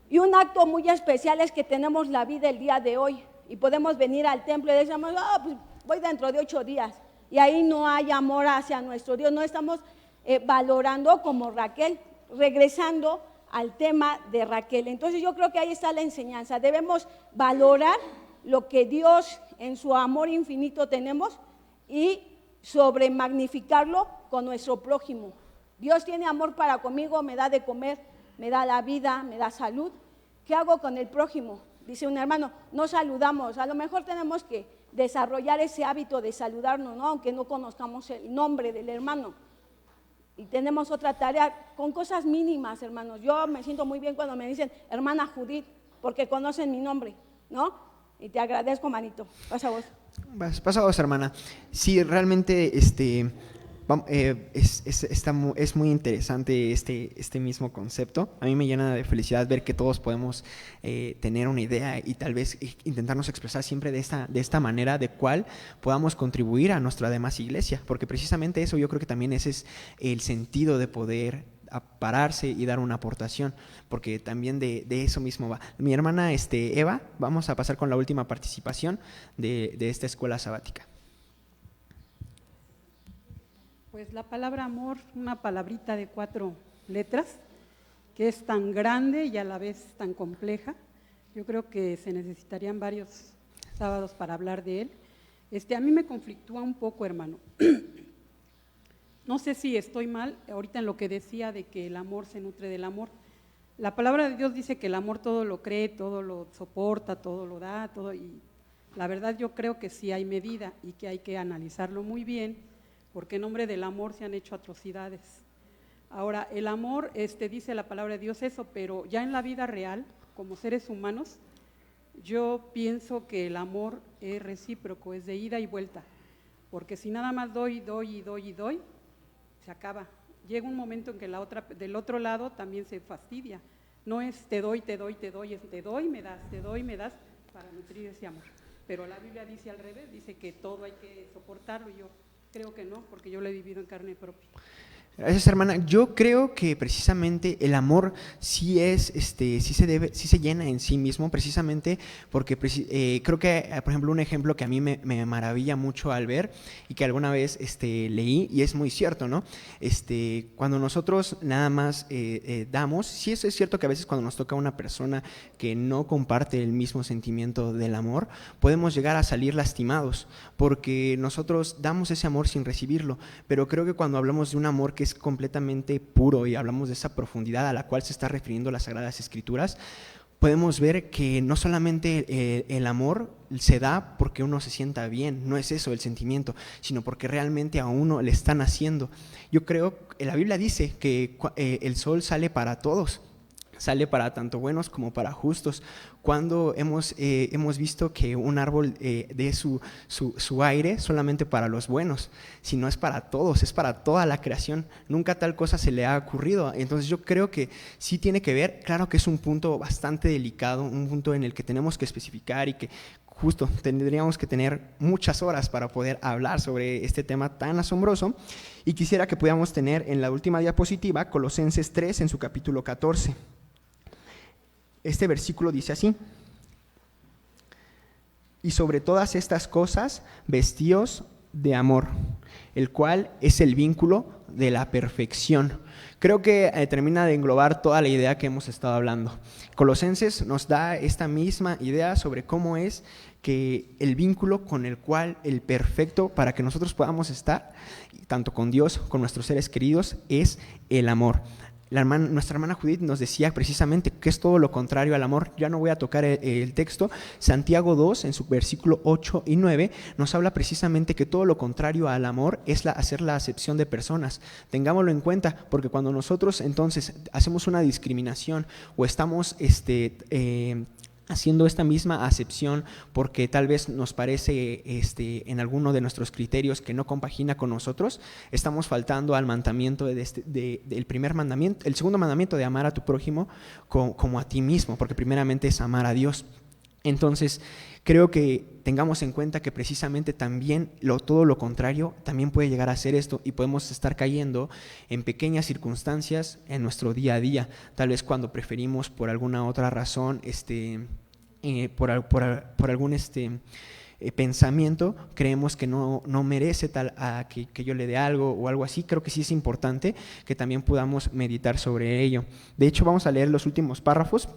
Y un acto muy especial es que tenemos la vida el día de hoy y podemos venir al templo y decimos, pues voy dentro de 8 días, y ahí no hay amor hacia nuestro Dios, no estamos valorando como Raquel. Regresando al tema de Raquel, entonces yo creo que ahí está la enseñanza. Debemos valorar lo que Dios en su amor infinito tenemos y sobremagnificarlo con nuestro prójimo. Dios tiene amor para conmigo, me da de comer, me da la vida, me da salud. ¿Qué hago con el prójimo? Dice un hermano, no saludamos. A lo mejor tenemos que desarrollar ese hábito de saludarnos, ¿no? Aunque no conozcamos el nombre del hermano. Y tenemos otra tarea con cosas mínimas, hermanos. Yo me siento muy bien cuando me dicen hermana Judith, porque conocen mi nombre, ¿no? Y te agradezco, manito. Pasa vos. Pasa vos, hermana. Sí, realmente es muy interesante este mismo concepto. A mí me llena de felicidad ver que todos podemos tener una idea y tal vez intentarnos expresar siempre de esta manera, de cuál podamos contribuir a nuestra demás iglesia, porque precisamente eso yo creo que también ese es el sentido de poder pararse y dar una aportación, porque también de eso mismo va. Mi hermana Eva, vamos a pasar con la última participación de esta escuela sabática. Pues la palabra amor, una palabrita de 4 letras, que es tan grande y a la vez tan compleja. Yo creo que se necesitarían varios sábados para hablar de él. A mí me conflictúa un poco, hermano. No sé si estoy mal ahorita en lo que decía de que el amor se nutre del amor. La palabra de Dios dice que el amor todo lo cree, todo lo soporta, todo lo da, todo, y la verdad yo creo que sí hay medida y que hay que analizarlo muy bien, porque en nombre del amor se han hecho atrocidades. Ahora, el amor, dice la palabra de Dios eso, pero ya en la vida real, como seres humanos, yo pienso que el amor es recíproco, es de ida y vuelta, porque si nada más doy, se acaba. Llega un momento en que del otro lado también se fastidia. No es te doy, es te doy, me das para nutrir ese amor. Pero la Biblia dice al revés, dice que todo hay que soportarlo, y yo creo que no, porque yo lo he vivido en carne propia. Gracias, hermana. Yo creo que precisamente el amor sí se llena en sí mismo, precisamente porque creo que, por ejemplo, un ejemplo que a mí me maravilla mucho al ver y que alguna vez leí, y es muy cierto, ¿no? Cuando nosotros nada más damos, sí es cierto que a veces cuando nos toca una persona que no comparte el mismo sentimiento del amor, podemos llegar a salir lastimados, porque nosotros damos ese amor sin recibirlo, pero creo que cuando hablamos de un amor que es completamente puro y hablamos de esa profundidad a la cual se está refiriendo las Sagradas Escrituras, podemos ver que no solamente el amor se da porque uno se sienta bien, no es eso el sentimiento, sino porque realmente a uno le están haciendo. Yo creo, la Biblia dice que el sol sale para todos, sale para tanto buenos como para justos. Cuando hemos visto que un árbol dé su aire solamente para los buenos, si no es para todos, es para toda la creación. Nunca tal cosa se le ha ocurrido. Entonces yo creo que sí tiene que ver, claro que es un punto bastante delicado, un punto en el que tenemos que especificar y que justo, tendríamos que tener muchas horas para poder hablar sobre este tema tan asombroso, y quisiera que pudiéramos tener en la última diapositiva Colosenses 3 en su capítulo 14. Este versículo dice así: y sobre todas estas cosas, vestíos de amor, el cual es el vínculo de la perfección. Creo que termina de englobar toda la idea que hemos estado hablando. Colosenses nos da esta misma idea sobre cómo es que el vínculo con el cual el perfecto para que nosotros podamos estar, tanto con Dios, con nuestros seres queridos, es el amor. Nuestra hermana Judith nos decía precisamente que es todo lo contrario al amor. Ya no voy a tocar el texto. Santiago 2, en su versículo 8 y 9, nos habla precisamente que todo lo contrario al amor es hacer la acepción de personas. Tengámoslo en cuenta, porque cuando nosotros entonces hacemos una discriminación o estamos haciendo esta misma acepción porque tal vez nos parece en alguno de nuestros criterios que no compagina con nosotros, estamos faltando al mandamiento del primer mandamiento, el segundo mandamiento de amar a tu prójimo como a ti mismo, porque primeramente es amar a Dios. Entonces, creo que tengamos en cuenta que precisamente también todo lo contrario también puede llegar a ser esto, y podemos estar cayendo en pequeñas circunstancias en nuestro día a día, tal vez cuando preferimos por alguna otra razón, por algún pensamiento, creemos que no merece que yo le dé algo o algo así. Creo que sí es importante que también podamos meditar sobre ello. De hecho, vamos a leer los últimos párrafos.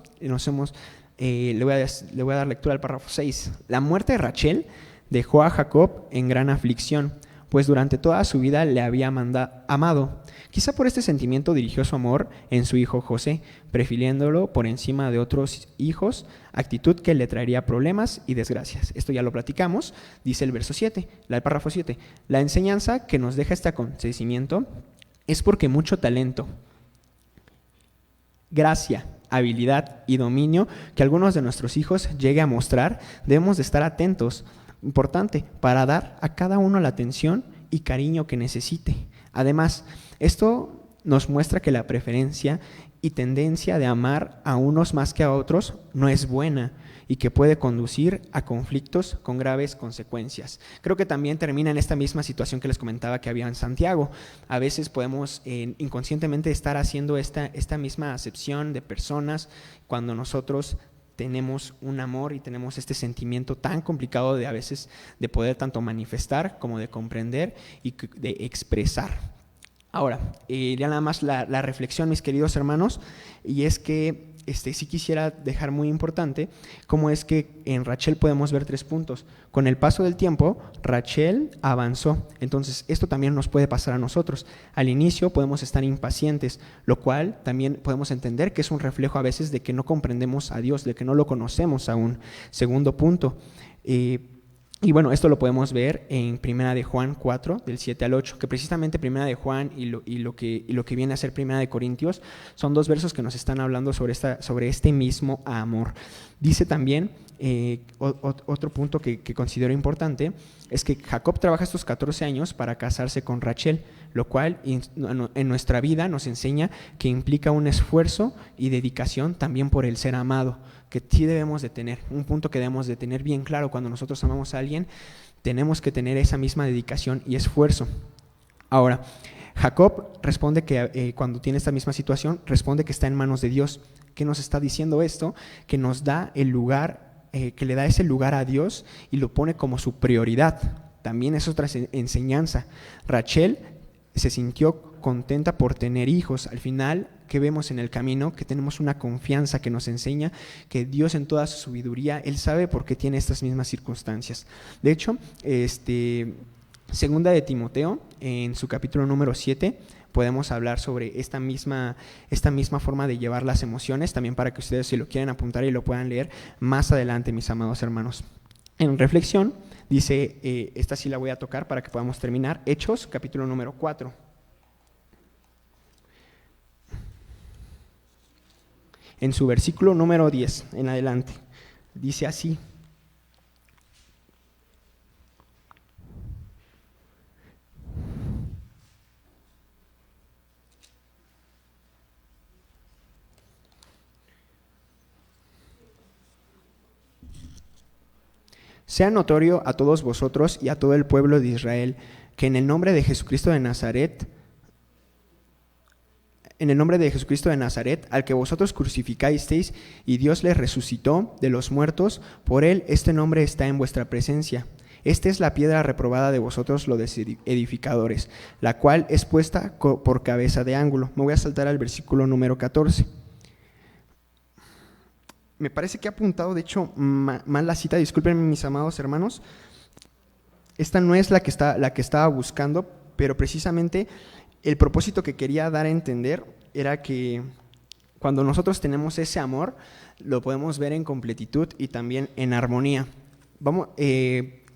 Le voy a dar lectura al párrafo 6. La muerte de Rachel dejó a Jacob en gran aflicción, pues durante toda su vida le había amado. Quizá por este sentimiento dirigió su amor en su hijo José, prefiriéndolo por encima de otros hijos, actitud que le traería problemas y desgracias. Esto ya lo platicamos. Dice el verso 7, el párrafo 7. La enseñanza que nos deja este acontecimiento es porque mucho talento, gracia, habilidad y dominio que algunos de nuestros hijos llegue a mostrar, debemos de estar atentos, importante, para dar a cada uno la atención y cariño que necesite. Además, esto nos muestra que la preferencia y tendencia de amar a unos más que a otros no es buena y que puede conducir a conflictos con graves consecuencias. Creo que también termina en esta misma situación que les comentaba que había en Santiago. A veces podemos inconscientemente estar haciendo esta misma acepción de personas cuando nosotros tenemos un amor y tenemos este sentimiento tan complicado de a veces de poder tanto manifestar como de comprender y de expresar. Ahora, ya nada más la reflexión, mis queridos hermanos, y es que sí quisiera dejar muy importante cómo es que en Rachel podemos ver 3 puntos. Con el paso del tiempo, Rachel avanzó. Entonces, esto también nos puede pasar a nosotros. Al inicio podemos estar impacientes, lo cual también podemos entender que es un reflejo a veces de que no comprendemos a Dios, de que no lo conocemos aún. Segundo punto, y bueno, esto lo podemos ver en Primera de Juan 4, del 7 al 8, que precisamente Primera de Juan y lo que viene a ser Primera de Corintios son 2 versos que nos están hablando sobre este mismo amor. Dice también, otro punto que considero importante, es que Jacob trabaja estos 14 años para casarse con Rachel, lo cual en nuestra vida nos enseña que implica un esfuerzo y dedicación también por el ser amado, que sí debemos de tener, un punto que debemos de tener bien claro cuando nosotros amamos a alguien, tenemos que tener esa misma dedicación y esfuerzo. Ahora, Jacob responde que cuando tiene esta misma situación, responde que está en manos de Dios. ¿Qué nos está diciendo esto? Que nos da el lugar, que le da ese lugar a Dios y lo pone como su prioridad. También es otra enseñanza. Rachel se sintió contenta por tener hijos. Al final, ¿qué vemos en el camino? Que tenemos una confianza que nos enseña que Dios en toda su sabiduría, Él sabe por qué tiene estas mismas circunstancias. De hecho, Segunda de Timoteo, en su capítulo número 7, podemos hablar sobre esta misma forma de llevar las emociones, también para que ustedes si lo quieren apuntar y lo puedan leer más adelante, mis amados hermanos. En reflexión, dice, esta sí la voy a tocar para que podamos terminar, Hechos, capítulo número 4. En su versículo número 10 en adelante, dice así: Sea notorio a todos vosotros y a todo el pueblo de Israel que en el nombre de Jesucristo de Nazaret, al que vosotros crucificasteis y Dios le resucitó de los muertos, por él este nombre está en vuestra presencia. Esta es la piedra reprobada de vosotros los edificadores, la cual es puesta por cabeza de ángulo. Me voy a saltar al versículo número 14. Me parece que he apuntado, de hecho, mal la cita, discúlpenme mis amados hermanos. Esta no es la que estaba buscando, pero precisamente el propósito que quería dar a entender era que cuando nosotros tenemos ese amor, lo podemos ver en completitud y también en armonía.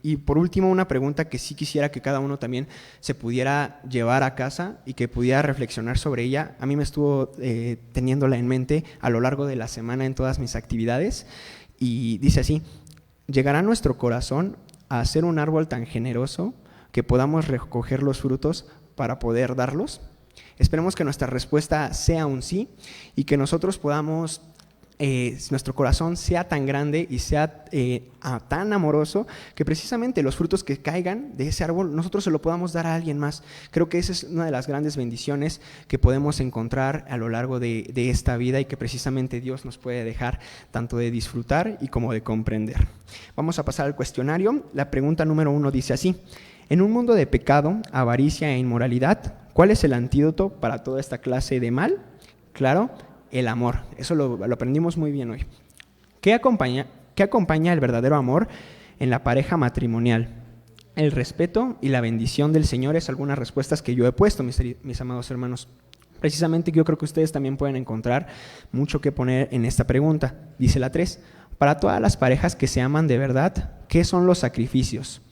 Y por último, una pregunta que sí quisiera que cada uno también se pudiera llevar a casa y que pudiera reflexionar sobre ella. A mí me estuvo teniéndola en mente a lo largo de la semana en todas mis actividades, y dice así: ¿llegará nuestro corazón a ser un árbol tan generoso que podamos recoger los frutos para poder darlos? Esperemos que nuestra respuesta sea un sí, y que nosotros podamos, nuestro corazón sea tan grande y sea tan amoroso que precisamente los frutos que caigan de ese árbol nosotros se lo podamos dar a alguien más. Creo que esa es una de las grandes bendiciones que podemos encontrar a lo largo de esta vida, y que precisamente Dios nos puede dejar tanto de disfrutar y como de comprender. Vamos a pasar al cuestionario. La pregunta número 1 dice así: en un mundo de pecado, avaricia e inmoralidad, ¿cuál es el antídoto para toda esta clase de mal? Claro, el amor. Eso lo aprendimos muy bien hoy. ¿Qué acompaña el verdadero amor en la pareja matrimonial? El respeto y la bendición del Señor es algunas respuestas que yo he puesto, mis amados hermanos. Precisamente yo creo que ustedes también pueden encontrar mucho que poner en esta pregunta. Dice la 3, para todas las parejas que se aman de verdad, ¿qué son los sacrificios?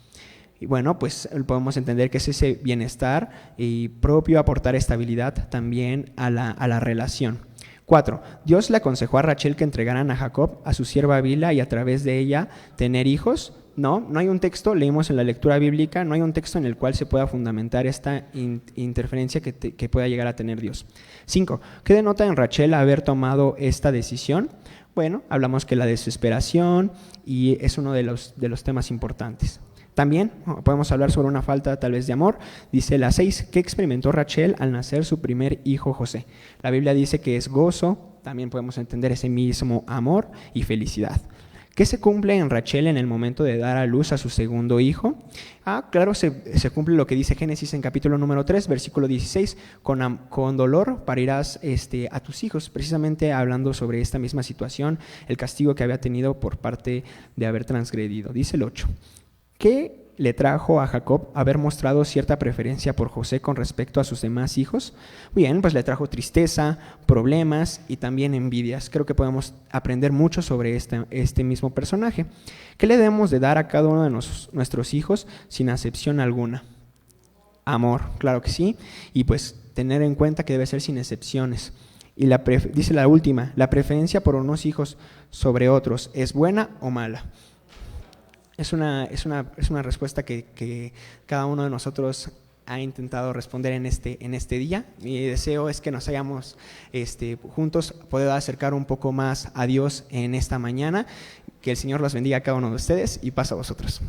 Y bueno, pues podemos entender que es ese bienestar y propio, aportar estabilidad también a la relación. 4. Dios le aconsejó a Rachel que entregaran a Jacob a su sierva Bilha y a través de ella tener hijos. No hay un texto, leímos en la lectura bíblica, no hay un texto en el cual se pueda fundamentar esta interferencia que pueda llegar a tener Dios. 5. ¿Qué denota en Rachel haber tomado esta decisión? Bueno, hablamos que la desesperación, y es uno de los temas importantes. También podemos hablar sobre una falta tal vez de amor. Dice la 6, ¿qué experimentó Rachel al nacer su primer hijo José? La Biblia dice que es gozo, también podemos entender ese mismo amor y felicidad. ¿Qué se cumple en Rachel en el momento de dar a luz a su segundo hijo? Claro, se cumple lo que dice Génesis en capítulo número 3, versículo 16, con dolor parirás a tus hijos, precisamente hablando sobre esta misma situación, el castigo que había tenido por parte de haber transgredido. Dice el 8. ¿Qué le trajo a Jacob haber mostrado cierta preferencia por José con respecto a sus demás hijos? Bien, pues le trajo tristeza, problemas y también envidias. Creo que podemos aprender mucho sobre este mismo personaje. ¿Qué le debemos de dar a cada uno de nuestros hijos sin acepción alguna? Amor, claro que sí, y pues tener en cuenta que debe ser sin excepciones. Y dice la última, ¿la preferencia por unos hijos sobre otros es buena o mala? Es una respuesta que cada uno de nosotros ha intentado responder en este día. Mi deseo es que nos hayamos juntos podido acercar un poco más a Dios en esta mañana. Que el Señor los bendiga a cada uno de ustedes y paz a vosotros.